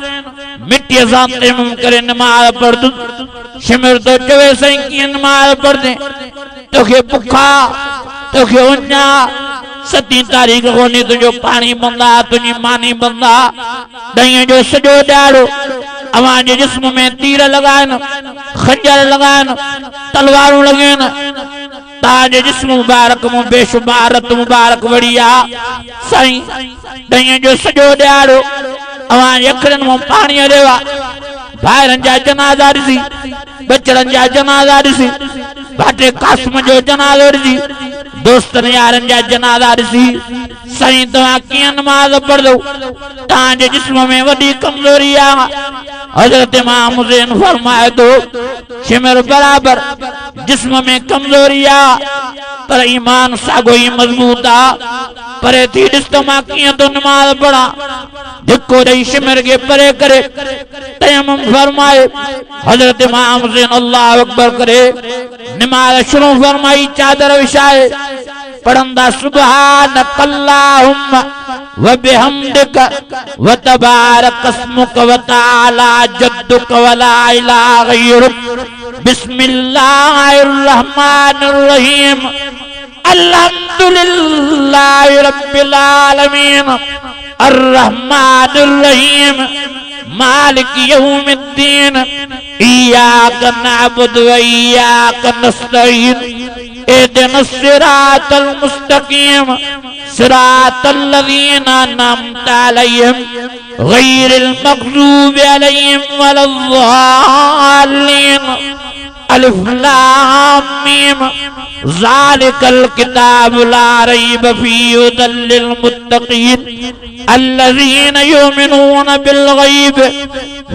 मिटीअ सां तयम्मुम करे नमाज़ पढ़दुसि। शिमिर तो चवे साईं कीअं नमाज़ पढ़दे, तोखे बुखा, तोखे उञा। 7 तारीख़ कोन्हे, तुंहिंजो पाणी बंदा, तुंहिंजी मानी बंदा। 10 जो सॼो ॾियारो अवां जे जिस्म में तीर लॻाइनि, खंजर लॻाइनि, तलवारूं लॻाइनि। तव्हांजे जिस्म मुबारक में बेशुमार रत मुबारक वड़ी आहे साईं। 10 जो सॼो ॾियारो अवां जे अखियुनि में पाणी हलियो आहे। भाइरनि जा जनाज़ा ॾिसी, बचड़नि जा जनाज़ा ॾिसी, भाटे कासिम जो जनाज़ो ॾिसी, दोस्तनि यारनि जा जनाज़ा ॾिसी, साईं तव्हां कीअं नमाज़ पढ़ंदो? तव्हांजे जिस्म में वॾी कमज़ोरी आहे। हज़रत इमाम हुसैन फरमाए थो, शिमर बराबर जिस्म में कमज़ोरी आहे पर ईमान साॻो ई मज़बूत आहे। परे थी ॾिस त मां कीअं थो नमाज़ पढ़ां। धिको ॾेई शिमर खे परे करे तयम्मुम फरमाए हज़रत इमाम हुसैन अल्लाह अकबर करे नमाज़ शुरू फरमाई, चादर विछाए पढ़ंदा सुब्हानक अल्लाहुम्मा व बिहम्दिक व तबारक अस्मुक व तआला जद्दुक व ला इलाहा गैरुक बिस्मिल्लाहिर रहमानिर रहीम अल्हम्दुलिल्लाहि रब्बिल आलमीन अर्रहमानिर रहीम मालिक यौमिद्दीन इय्याक नअबुदु व इय्याक नस्तईन इहदिनस सिरातल मुस्तकीम सिरातल लज़ीना अनअमता अलैहिम गैरिल मग़ज़ूबि अलैहिम वलद्दाल्लीन। अलिफ लाम मीम ज़ालिकल किताबु ला रैब फीहि हुदल लिल मुत्तक़ीन अल्लज़ीना युमिनूना बिल गैब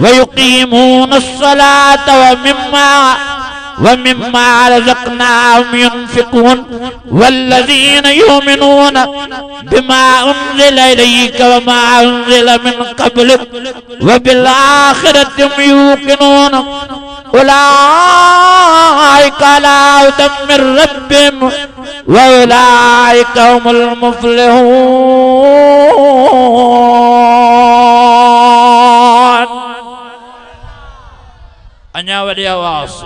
व युक़ीमूनस सलाता व मिम्मा रज़क़नाहुम युनफ़िक़ून वल्लज़ीना युमिनूना बिमा उन्ज़िला इलैका व मा उन्ज़िला मिन क़ब्लिक व बिल आख़िरति हुम यूक़िनून उलाइका अला हुदम मिर रब्बिहिम व उलाइका हुमुल मुफ़्लिहून। अञा वॾी आवाज़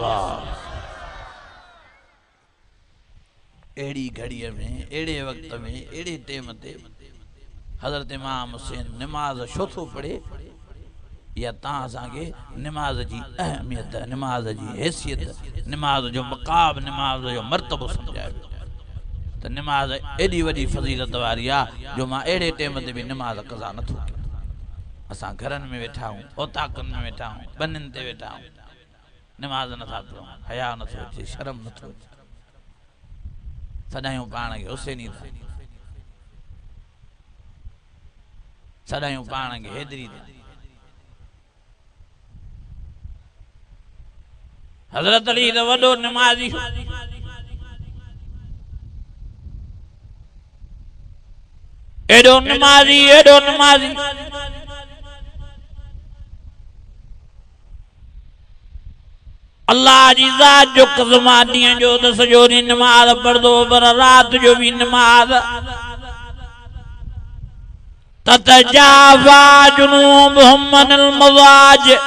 एड़ी घड़ीअ में, एड़े वक्त में, एड़े टेम ते हज़रत इमाम हुसैन नमाज छो थो पढ़े, या तव्हां असांखे नमाज जी अहमियत, नमाज जी हैसियत, नमाज जो मक़ाम, नमाज जो मर्तबो सम्झायो त नमाज एॾी वॾी फज़ीलत वारी आहे जो मां अहिड़े टेम ते बि नमाज क़ज़ा नथो कयां। असां घरनि में वेठा आहियूं, औताकनि में वेठा आहियूं, बनियुनि ते वेठा आहियूं, नमाज नथा पढ़ूं, हया नथो अचे, शर्म नथो अचे, सदायूं पाण खे हुसैनी था, सदायूं पाण खे हैदरी था। हज़रत अली त वॾो नमाज़ी, एॾो नमाज़ी, एॾो नमाज़ी अल्लाह जी ज़ात जो कसम आहे, ॾींहं जो त सॼो ॾींहुं नमाज़ पढ़ंदो पर राति जो बि नमाज़। ततजाफ़ा जुनूबुहुम अनिल मज़ाजिअ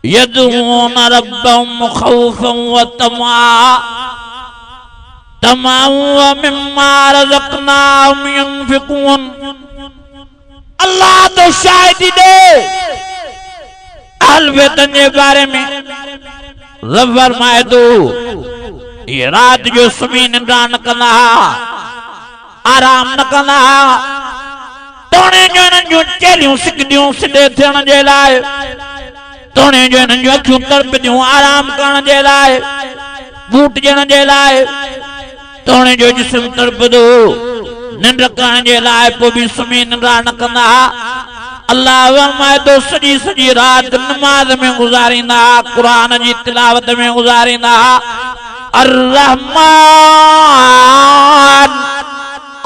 यदऊना रब्बहुम खौफन व तमअन व मिम्मा रज़क़नाहुम युनफ़िक़ून। अल्लाह तो शाहिदी दे अहल बैतन जे बारे में रब फरमाए थो, ये रात जो सुम्ही निंड्रा न कंदा, आराम न कंदा, तोड़े जो इन्हनि जूं चेलियूं सिकदियूं सिधे थियण जे लाइ, तोड़े जो इन्हनि जूं अखियूं तड़पदियूं आराम करण जे लाइ, बूट ॾियण जे लाइ, तोड़े जो जिस्म तड़पदो निंड करण जे लाइ, पोइ बि सुम्ही निंड्रा न कंदा। अल्लाह फरमाए थो सॼी सॼी रात नमाज में गुज़ारींदा, क़ुरान जी तिलावत में गुज़ारींदा। अर्रहमान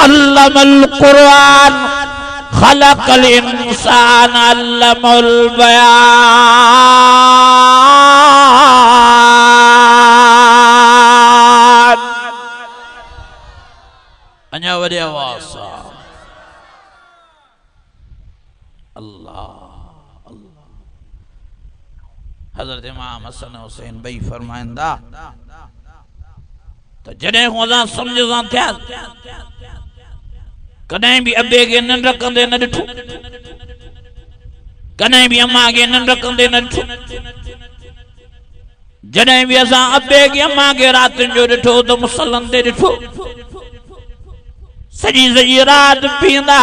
अल्लमल क़ुरान खलक़ल इंसान अल्लमल बयान। अञा वॾी आवाज़ सां अल्लाह अल्लाह। हज़रत इमाम हसन हुसैन ॿई फरमाईंदा त जॾहिं खां असां सम्झ सां थिया, कॾहिं बि अबे खे निंड कंदे न ॾिठो, कॾहिं बि अम्मा खे निंड कंदे न ॾिठो। जॾहिं बि असां अबे खे अम्मा खे रातिनि जो ॾिठो त मुसलनि ते ॾिठो, सॼी सॼी रात पीअंदा,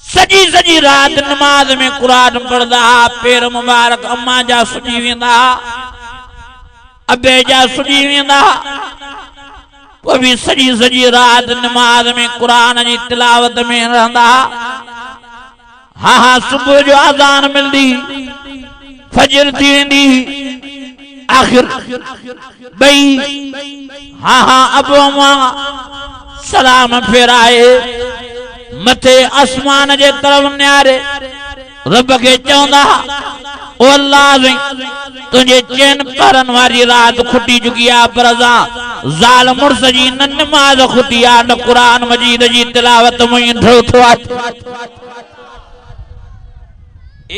सजी सजी रात नमाज में कुरान पढ़दा पैर मुबारक अम्मा जा सुजी वेंदा अबे जा सुजी वेंदा वो भी सजी सजी रात नमाज में कुरान जी तिलावत में रहंदा हाँ हाँ सुबह जो अजान मिलदी फजर थी वेंदी आखिर बई हाँ हाँ अब अम्मा सलाम फेराए मथे आसमान जे तरफ न्यारे रब के चौंदा ओ अल्लाह तुझे चैन परन वाली रात खुटी चुकी आ पर जाल मुर्स जी न नमाज खुटी आ न कुरान मजीद जी तिलावत मुई ढो थो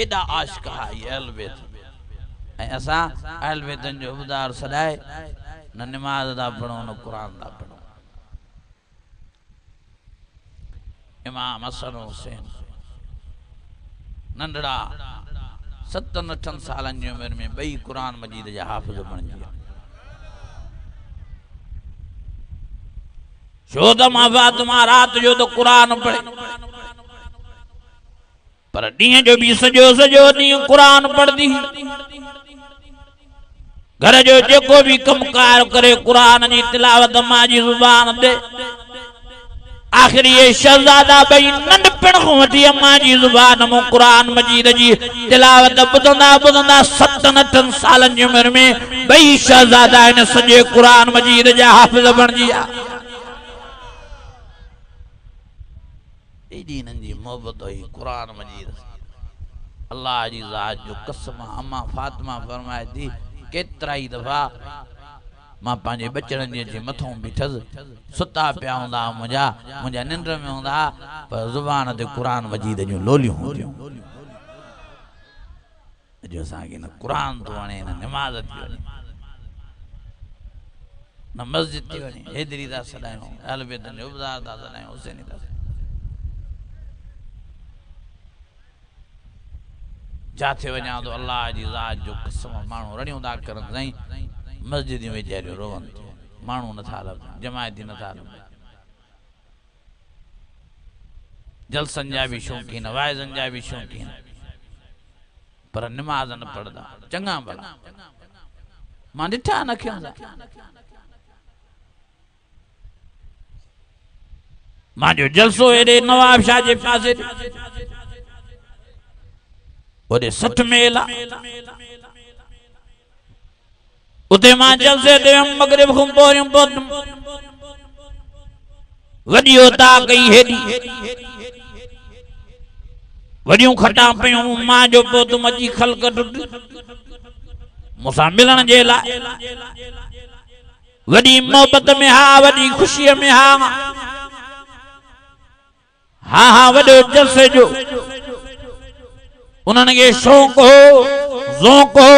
एडा आशिक है अहल बैत ऐ असा अहल बैतन जो उबदार सदाए न नमाज दा पढ़ो न कुरान दा पढ़ो इमाम हसन हुसैन नंढड़ा 7-8 सालन जी उम्र में बई कुरान मजीद जा हाफिज बन गया छो त मां फातिमा रात जो तो कुरान पढ़े पर ॾींहं जो भी सजो सजो ॾींहुं कुरान पढ़दी घर जो जेको भी कमकार करे कुरान जी तिलावत मां जी ज़ुबान दे आखिर ये शहजादा बई नंढपण खां वठी अम्मा जी ज़ुबान मो कुरान मजीद जी तिलावत ॿुधंदा ॿुधंदा 7-8 सालन जी उम्र में बई शहजादा इन सॼे कुरान मजीद जा हाफ़िज़ बणजी विया एडी इन्हनि जी मोहब्बत हुई कुरान मजीद अल्लाह जी ज़ात जो कसम अम्मा फातिमा फरमाए थी केतिरा ई दफ़ा मां पंहिंजे बचड़नि जे मथों बीठस सुता पिया हूंदा मुंहिंजा निंड में हूंदा पर ज़ुबान ते कुरान मजीद जूं लोलियूं हूंदियूं जो असांखे न कुरान थो वणे न नमाज़ थी वणे न मस्जिद थी वणे हेदरी था सॾायूं अहल बैतनि जो उबदार था सॾायूं हुसैनी था जाथे वञा तो अल्लाह जी ज़ात जो कसम माण्हू रड़ियूं था करनि साईं मस्जिदियूं वेचारियूं रोवन माण्हू नथा लभनि जमायती नथा लभनि जलसनि जा भी शौक़ीन वाइज़नि जा भी शौक़ीन पर नमाज़ न पढ़दा चङा भला मां ॾिठा न अखियुनि सां मां जो जलसो हेॾे नवाब शाह जे पासे ओॾे 60 मेल उते मां जलसे ते मगरिब खां पोरियों पहुतम वॾी होता कई हेॾी वॾियूं खटा पियूं मां जो पहुतम अची ख़ल्क़ मूंसां मिलण जे लाइ वॾी मोहबत में हा वॾी ख़ुशीअ में हा हा हा वॾो जलसे जो उन्हनि खे शौक़ हो ज़ौक़ हो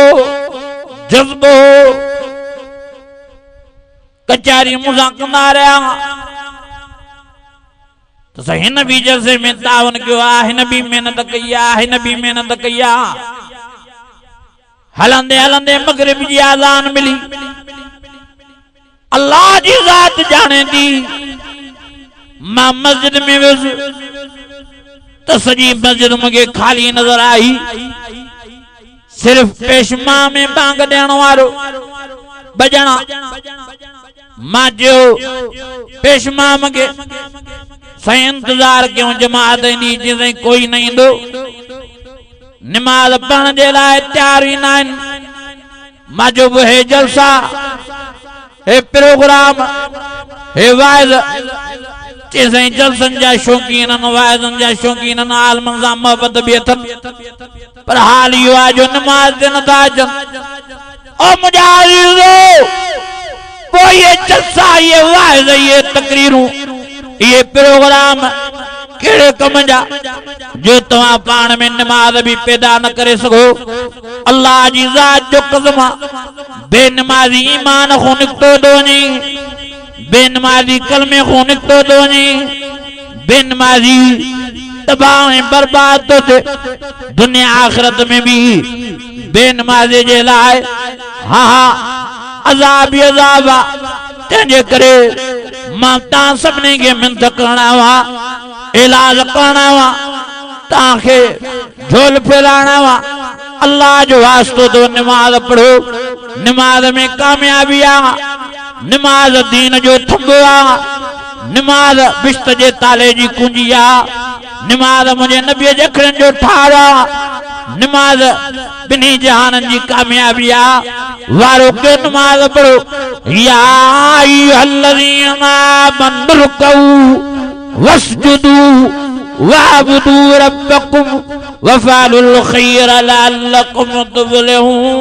जज्बो कचारी मूंसां कंदा रहिया त हिन भी जलसे में तावन कयो आहे हिन भी मेहनत कई आहे हिन भी मेहनत कई आहे हलंदे हलंदे मगरिब जी आज़ान मिली अल्लाह जी ज़ात जाने थी मां मस्जिद में वियुसि तो सजी मस्जिद मुझे खाली नजर आई सिर्फ पेशमा में बांग देण वारो बजना मां जो पेशमा मुझे सही इंतजार क्यों जमात दी जिसे कोई नहीं दो नमाज पढ़ने जे लाए तैयार ही ना मां जो है जलसा है प्रोग्राम है वाइज चेसे जलसन जा शौकीन वाइजन जा शौकीन आलमन सां मोहब्बत भी अथनि पर हाल इहो आहे जो नमाज ते नथा अचनि ओ मुंहिंजा अज़ीज़ो पोइ ये जलसा ये वाइज ये तकरीरूं ये प्रोग्राम कहिड़े कम जा जो तव्हां पाण में नमाज भी पैदा न करे सघो अल्लाह जी ज़ात जो कसम बेनमाज़ी ईमान खां निकितो थो वञे बेनमाज़ी कलमे को निकतो तो वञे बेनमाज़ी तबाह बर्बाद तो थे दुनिया आखिरत में भी बेनमाज़ी जे लाए हाँ हाँ अज़ाब ही अज़ाब तंहिंजे करे मां तव्हां सभिनी खे मिन्नत करणा हुआ इलाज करणा हुआ ताके झोल फैलाना वा अल्लाह जो वास्तो तो नमाज पढ़ो नमाज में कामयाबी आ नमाज दीन जो थंबो आ नमाज बिश्त जे ताले जी कुंजी आ नमाज मुझे नबी जखरन जो ठारा नमाज बिनी जहान जी कामयाबी आ वारो के नमाज पढ़ो या अय्युहल्लज़ीना आमनु रुकऊ वस्जुदू वाबुदू रब्बकुम वफ़अलुल खैर लअल्लकुम तुफ़्लिहून।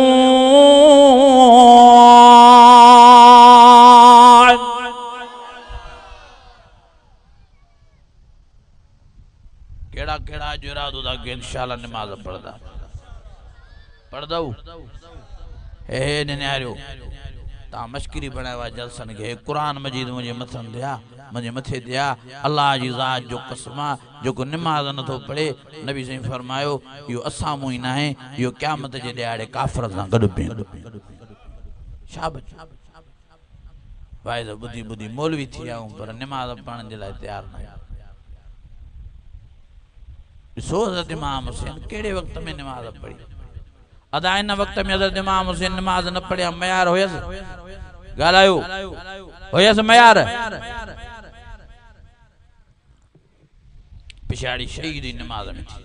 केड़ा केड़ा जुरादो दा के इंशाअल्लाह नमाज पढ़दा दऊ हे निन्यारियो ता मश्करी बनावा जलसन के कुरान मजीद मुझे मथन दिया मुझे मथे दिया अल्लाह जी ज़ात जो कसमा जो को नमाज न तो पढ़े नबी सही फरमायो यो असा मुई ना है यो क़यामत जे दिहाड़े काफिर सां गड पे शाबाश भाई तो बुद्धि बुद्धि मौलवी थी आऊं पर नमाज पढ़न जे लाए तैयार ना सो हज़रत इमाम हुसैन केड़े वक्त में नमाज पढ़ी अदा इन वक्त में हज़रत इमाम हुसैन नमाज न पढ़िया मयार होयस गालायो होयस मयार पिछाड़ी शहीद नमाज में थी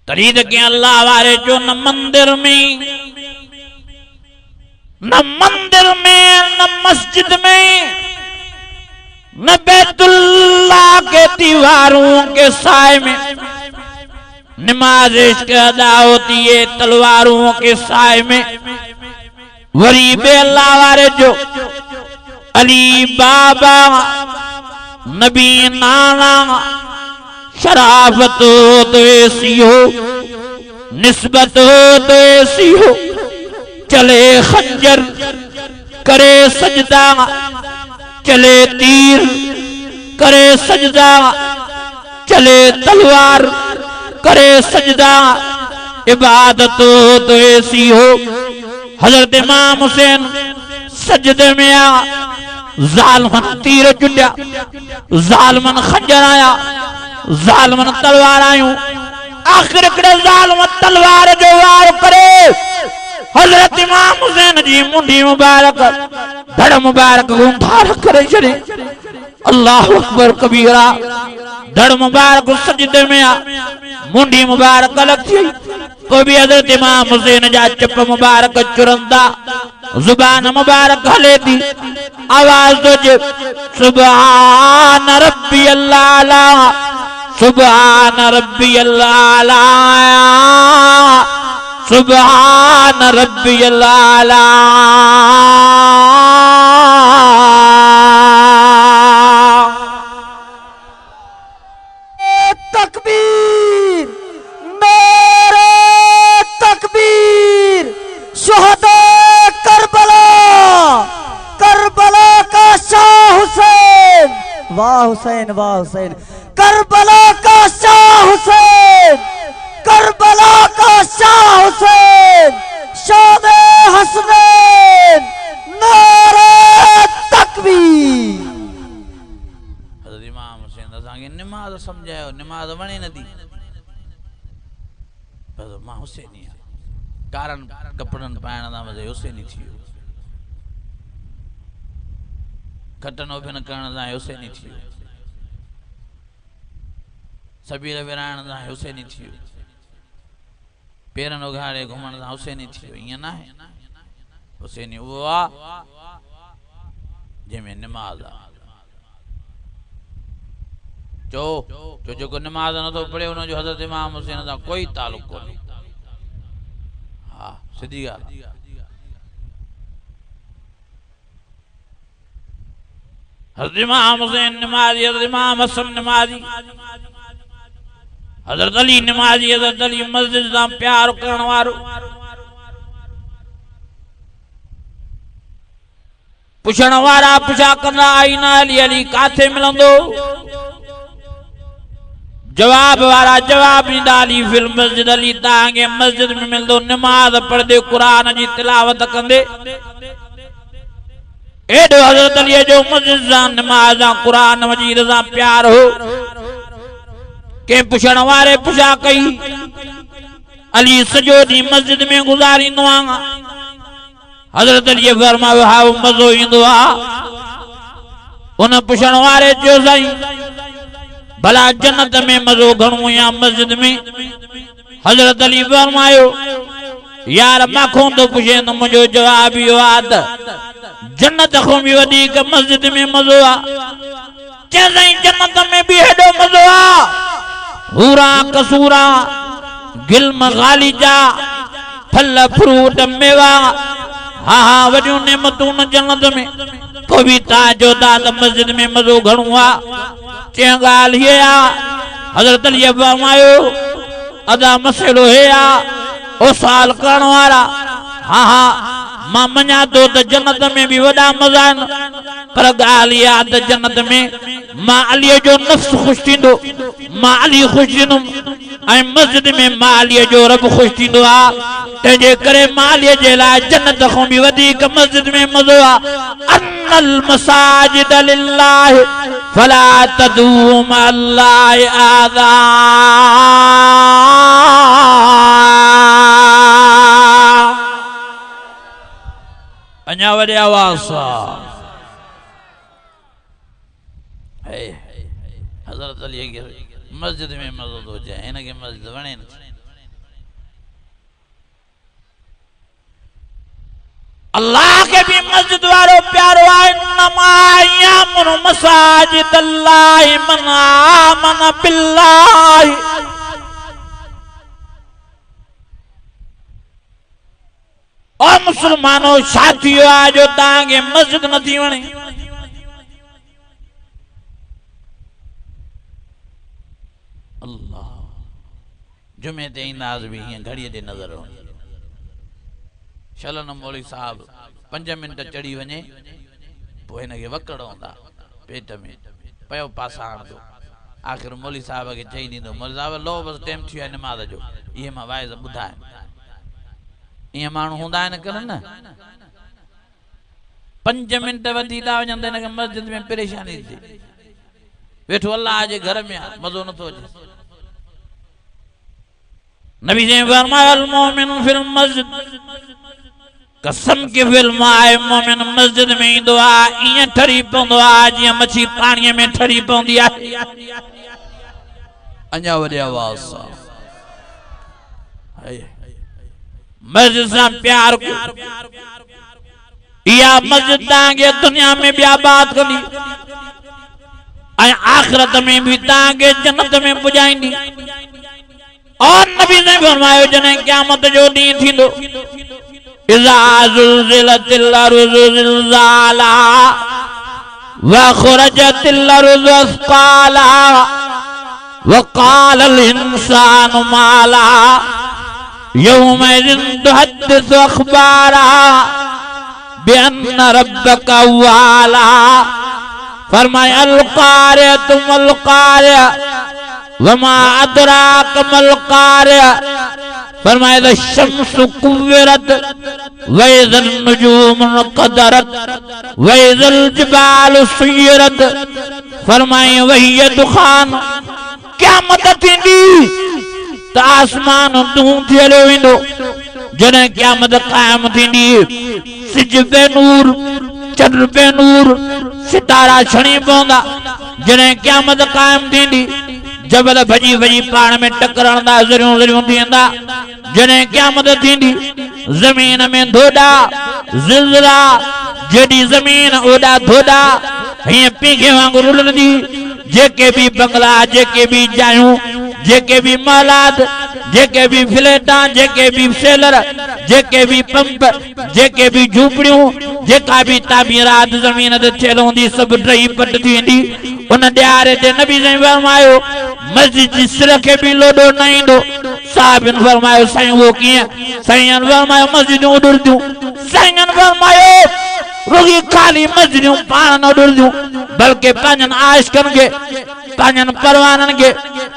तरीद के अल्लाह वारे जो न मंदिर में न मस्जिद में न बैतुल्लाह के दीवारों के साए में नमाज इसके अदा होती है तलवारों के साए में वरी बे अल्लाह वारे जो अली बाबा नबी नाना शराफत हो तो ऐसी हो निस्बत हो तो ऐसी हो चले खंजर करे सजदा चले तीर करे सजदा चले तलवार करे सजदा इबादत हो तो ऐसी हो हजरत इमाम हुसैन सजदे में आ जालमन तीर चुटिया जालमन खंजर आया जालमन तलवार आयूं आखिर कड़े जालमन तलवार जो वार करे हजरत इमाम हुसैन जी मुंडी मुबारक धड़ मुबारक गुंठार करे छड़े अल्लाह अकबर कबीरा धड़ मुबारक सजदे में आ मुंडी मुबारक अलग थी तो भी हजरत इमाम हुसैन जा चप मुबारक चुरंदा जुबान मुबारक हले थी आवाज दो जे सुभान रब्बी अल्लाह सुभान रब्बी अल्लाह सुभान रब्बी अल्लाह तकबीर नारे तकबीर शुहदा करबला करबला का शाह हुसैन वाह हुसैन करबला का शाह हुसैन करबला का शाह हुसैन शादे हसनैन नारे तकबीर। हज़रत इमाम हुसैन असांखे नमाज समझायो नमाज वणे न दी पर मां हुसैनी कारण कपड़न पाइण दा मज़े हुसैनी थियो घटन ओभिन करण दा हुसैनी थियो सबीर विराइण दा हुसैनी थियो पेरन उघाड़े घुमण दा हुसैनी थियो ईअं न आहे हुसैनी उहो आहे जंहिंमें नमाज आहे जो जेको नमाज नथो पढ़े उन जो हज़रत इमाम हुसैन सां कोई ताल्लुक़ कोन्हे हा सिधी ॻाल्हि हज़रत इमाम हुसैन नमाज़ी हज़रत इमाम हसन नमाज़ी हज़रत अली नमाज़ी हज़रत अली मस्जिद सां प्यार करण वारो पुछण वारा पुछा कंदा आईना अली अली काथे मिलंदो जवाब वारा जवाब ॾींदा अली फिल मस्जिद अली तव्हांखे मस्जिद में मिलंदो नमाज पढ़दे क़ुरान जी तिलावत कंदे एडो हज़रत अली जो मस्जिद सां नमाज सां क़ुरान मजीद सां प्यार हो के पुछण वारे पुछा कई अली सजो दी मस्जिद में गुजारींदो आ हजरत अली फरमायो हा मज़ो ईंदो आ उन पुछण वारे चयो साईं भला जन्नत में मज़ो घणो या मस्जिद में हजरत अली फरमायो यार माखों तो पुछे न मुझो जवाब यो आद जन्नत खो भी वधीक मस्जिद में मज़ो आ चई जन्नत में भी हेडो मज़ो आ हूरा कसूरा गिल्म गालीजा फल फ्रूट मेवा हा हा वडियूं नेमतूं न जन्नत में पविता जो दाद मस्जिद में मज़ो घणो आ चई गाल ये आ हजरत अली फरमायो अदा मसलो है आ ओ साल करण वाला हाँ हाँ मां मञा तो त जन्नत में भी वॾा मज़ा आहिनि पर ॻाल्हि इहा त जन्नत में मां अलीअ जो नफ़्स ख़ुशि थींदो मां अली ख़ुशि थींदुमि ऐं मस्जिद में मां अलीअ जो रब ख़ुशि थींदो आहे तंहिंजे करे मां अलीअ जे लाइ जन्नत खां बि वधीक मस्जिद में मज़ो आहे अन्नल मसाजिद लिल्लाह फला तदू मअल्लाहि आज़ा अन्या वडे आवाज सां हजरत अली के मस्जिद में मज़ो थो अचे हिनखे मस्जिद वणे न अल्लाह के भी मस्जिद वारो प्यारो आहे नमा यामुनु मसाजिद अल्लाह मन आमन बिल्लाह और मुसलमानों साथियों आज तांगे मस्जिद न थी वणे अल्लाह जुमे ते इंदाज भी हिं घड़ी दे नजर होनी शलन मौली साहब 5 मिनट चढ़ी वने पो इनके वकड़ होंदा पेट में पयो पासाण दो आखिर मौली साहब के चई दींदो मौली साहब लो बस टाइम थी नमाज जो ये मां वाइज बुधाए ये मानू हुंदा न करन न 5 मिनट वधी दा वजन न मस्जिद में परेशानी थी बैठो अल्लाह जे घर में मजो न तो नबी ने फरमाया अल मोमिन फिल मस्जिद कसम के फिल माए मोमिन मस्जिद में इंदो आ इए ठरी पवंदो आ जी मछी पानी में ठरी पवंदी आ अन्या वडे आवाज सा मस्जिद से प्यार को या मस्जिद तांगे दुनिया में भी आबाद करी आखिरत में भी तांगे जन्नत में पुजाईंदी और नबी ने फरमायो जने क़यामत जो ॾींहुं थींदो इज़ा ज़ुलज़िलतिल अर्ज़ु ज़िलज़ाला व ख़रजतिल अर्ज़ु अस्क़ाला व क़ालल इंसानु मा ला यौमइज़िन तुहद्दिसु अख़बारा बिअन्न रब्बका वाला फरमाया अल क़ारिअतु मल क़ारिअ वमा अदराक मल क़ारिअ फरमाया शम्सु कुव्विरत वइज़न नुजूमुन क़दरत वइज़ल जिबालु सुय्यरत फरमाया वहिय दुखान क़यामत थींदी त आसमान धूं थियलो वेंदो जॾहिं क़यामत क़ाइम थींदी सिज पे नूर चंड पे नूर सितारा छणी पवंदा जॾहिं क़यामत क़ाइम थींदी जबल भजी भजी पाण में टकरंदा ज़रियूं ज़रियूं थींदा जॾहिं क़यामत थींदी ज़मीन में धोॾा ज़िलज़िला जेॾी ज़मीन ओॾा धोॾा हीअं पींघे वांगुरु रुलंदी जेके भी बंगला जेके भी जायूं जेके भी महलात जेके भी फ्लैटा जेके भी सेलर जेके भी पंप जेके भी झूपड़ियों जेका भी तामीरात ज़मीन ते थियल हूंदी सभु ड्रही पट थींदी उन ॾियारे ते नबी साईं फरमायो मस्जिद जी सिर खे भी लोॾो न ईंदो साहिबन फरमायो साईं वो कीअं साईं फरमायो मस्जिदूं उॾरदियूं साईं फरमायो रुगी खाली मस्जिदूं पाण न उॾरदियूं बल्कि पंहिंजनि आशिकनि खे पंहिंजनि परवाननि खे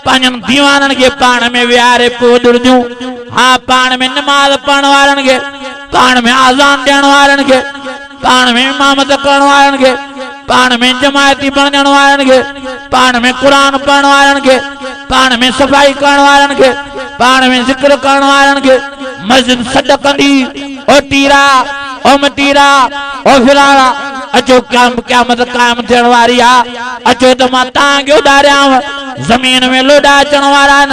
पंहिंजनि दीवाननि खे पाण में विहारे पोइ उॾरदियूं हाँ पाण में नमाज़ पढ़ण वारनि खे पाण में आज़ान ॾियण वारनि खे पाण में इमामत करण वारनि खे पाण में जमायती बणजण वारनि खे पाण में क़ुरान पढ़ण वारनि खे पाण में सफाई करण वारन के पाण में जिक्र करण वारन के मस्जिद सड कंदी ओ तीरा ओ मतीरा ओ फिरारा अचो क़यामत कायम थियण वारी आ अचो त मां तव्हांखे उॾारियांव ज़मीन में लोॾा अचण वारा न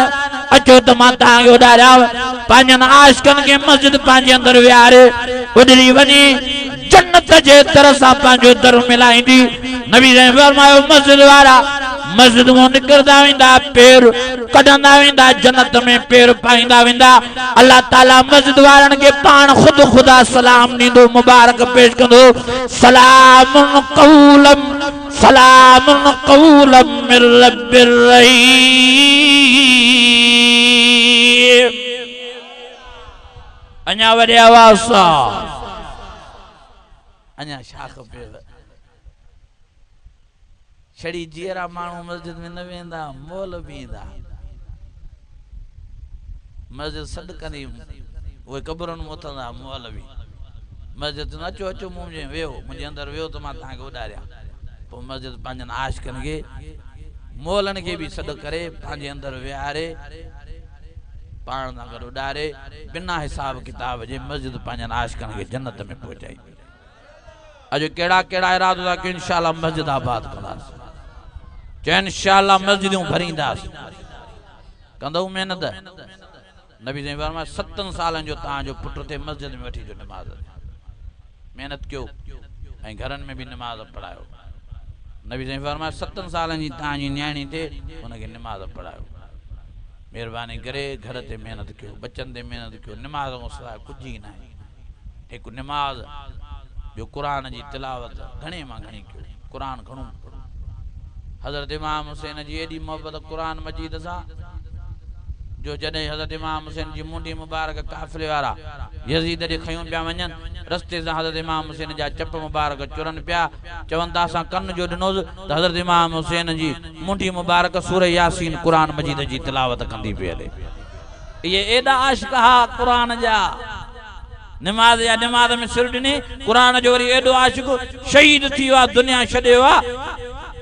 अचो त मां तव्हांखे उॾारियांव पंहिंजनि आशिकनि खे मस्जिद पंहिंजे अंदरि विहारे उॾरी वञी जन्नत जे तरफ़ सां पंहिंजो दर मिलाईंदी नबी साईं फरमायो मस्जिद वारा मस्जिद मां निकिरंदा वेंदा पेर कढंदा वेंदा जन्नत में पेर पाईंदा वेंदा अल्लाह ताला मस्जिद वारनि खे पाण ख़ुदि ख़ुदा सलाम ॾींदो मुबारक पेश कंदो सलामुन क़ौलन मिर रब्बिर रहीम अञा वॾे आवाज़ सां अञा छा खपे छड़ी जीअरा माण्हू मस्जिद में न वेंदा मोल बि ईंदा मस्जिद सॾ कंदी उहे क़बरुनि में उथंदा मोल बि मस्जिद न अचो अचो मुंहिंजे वेहो मुंहिंजे अंदरि वेहो त मां तव्हांखे उॾारियां पोइ मस्जिद पंहिंजनि आशिकनि खे मोलनि खे बि सॾ करे पंहिंजे अंदरि विहारे पाण सां गॾु उॾारे बिना हिसाब किताब जे मस्जिद पंहिंजनि आशिकनि खे जन्नत में पहुचाई अॼु कहिड़ा कहिड़ा इरादो था कयूं इंशाअल्लाह मस्जिद आबाद कंदासीं चयो इंशाअल्लाह मस्जिदूं भरींदासीं कंदव महिनत नबी साईं फरमाया 7 सालनि जो तव्हांजो पुटु थे मस्जिद में वठी अचो नमाज़ महिनत कयो ऐं घरनि में बि नमाज़ पढ़ायो नबी साईं फरमाया 7 सालनि जी तव्हांजी न्याणी थे हुनखे नमाज़ पढ़ायो महिरबानी करे घर ते महिनत कयो बच्चनि ते महिनत कयो नमाज़ खां सवाइ कुझु ई न आहे हिकु नमाज़ जो कुरान जी तिलावत घणे मां घणी कयो कुरान घणो पढ़ो हज़रत इमाम हुसैन जी एॾी मोहबत कुरान मजीद सां जो जॾहिं हज़रत इमाम हुसैन जी मुंडी मुबारक काफ़िले वारा यज़ीद ॾे खयूं पिया वञनि रस्ते सां हज़रत इमाम हुसैन जा चप मुबारक चुरनि पिया चवनि था असां कन जो ॾिनोसि त हज़रत इमाम हुसैन जी मुंडी मुबारक सूरह यासीन कुरान मजीद जी तिलावत कंदी पई हले इहे एॾा आशिक़ हा कुरान जा नमाज या नमाज में सिर ॾिनी कुरान जो वरी एॾो आशिक़ शहीद थी वियो आहे दुनिया छॾियो आहे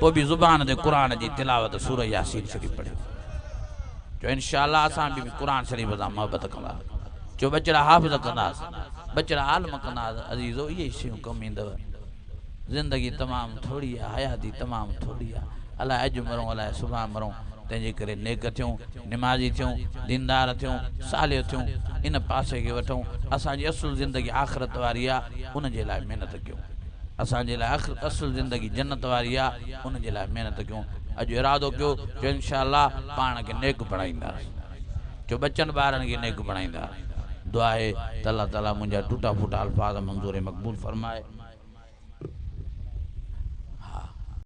पोइ बि ज़ुबान ते कुरान जी तिलावत सूरह यासीन शरीफ़ पढ़े जो इंशाअल्लाह असां बि कुरान शरीफ़ सां मोहबत कंदासीं जो बचड़ा हाफ़िज़ कंदासीं बचड़ा आलम कंदासीं अज़ीज़ो इहे शयूं कमु ईंदव ज़िंदगी तमामु थोरी आहे हयाती तमामु थोरी आहे अलाए अॼु मरूं अलाए सुभाणे मरूं तंहिंजे करे नेक थियूं निमाज़ी थियूं दीनदार थियूं सालियो थियूं इन पासे खे वठूं असांजी असुल ज़िंदगी आख़िरत वारी आहे उन जे लाइ महिनत कयूं असांजे लाइ असुल ज़िंदगी जन्नत वारी आहे उन जे लाइ महिनत कयूं अॼु इरादो कयो जो इंशाअल्लाह पाण खे नेक बणाईंदासीं जो बचनि ॿारनि खे नेक बणाईंदा दुआ आहे त अल्लाह ताला मुंहिंजा टूटा फूटा अल्फाज़ मंज़ूर मक़बूल फरमाए।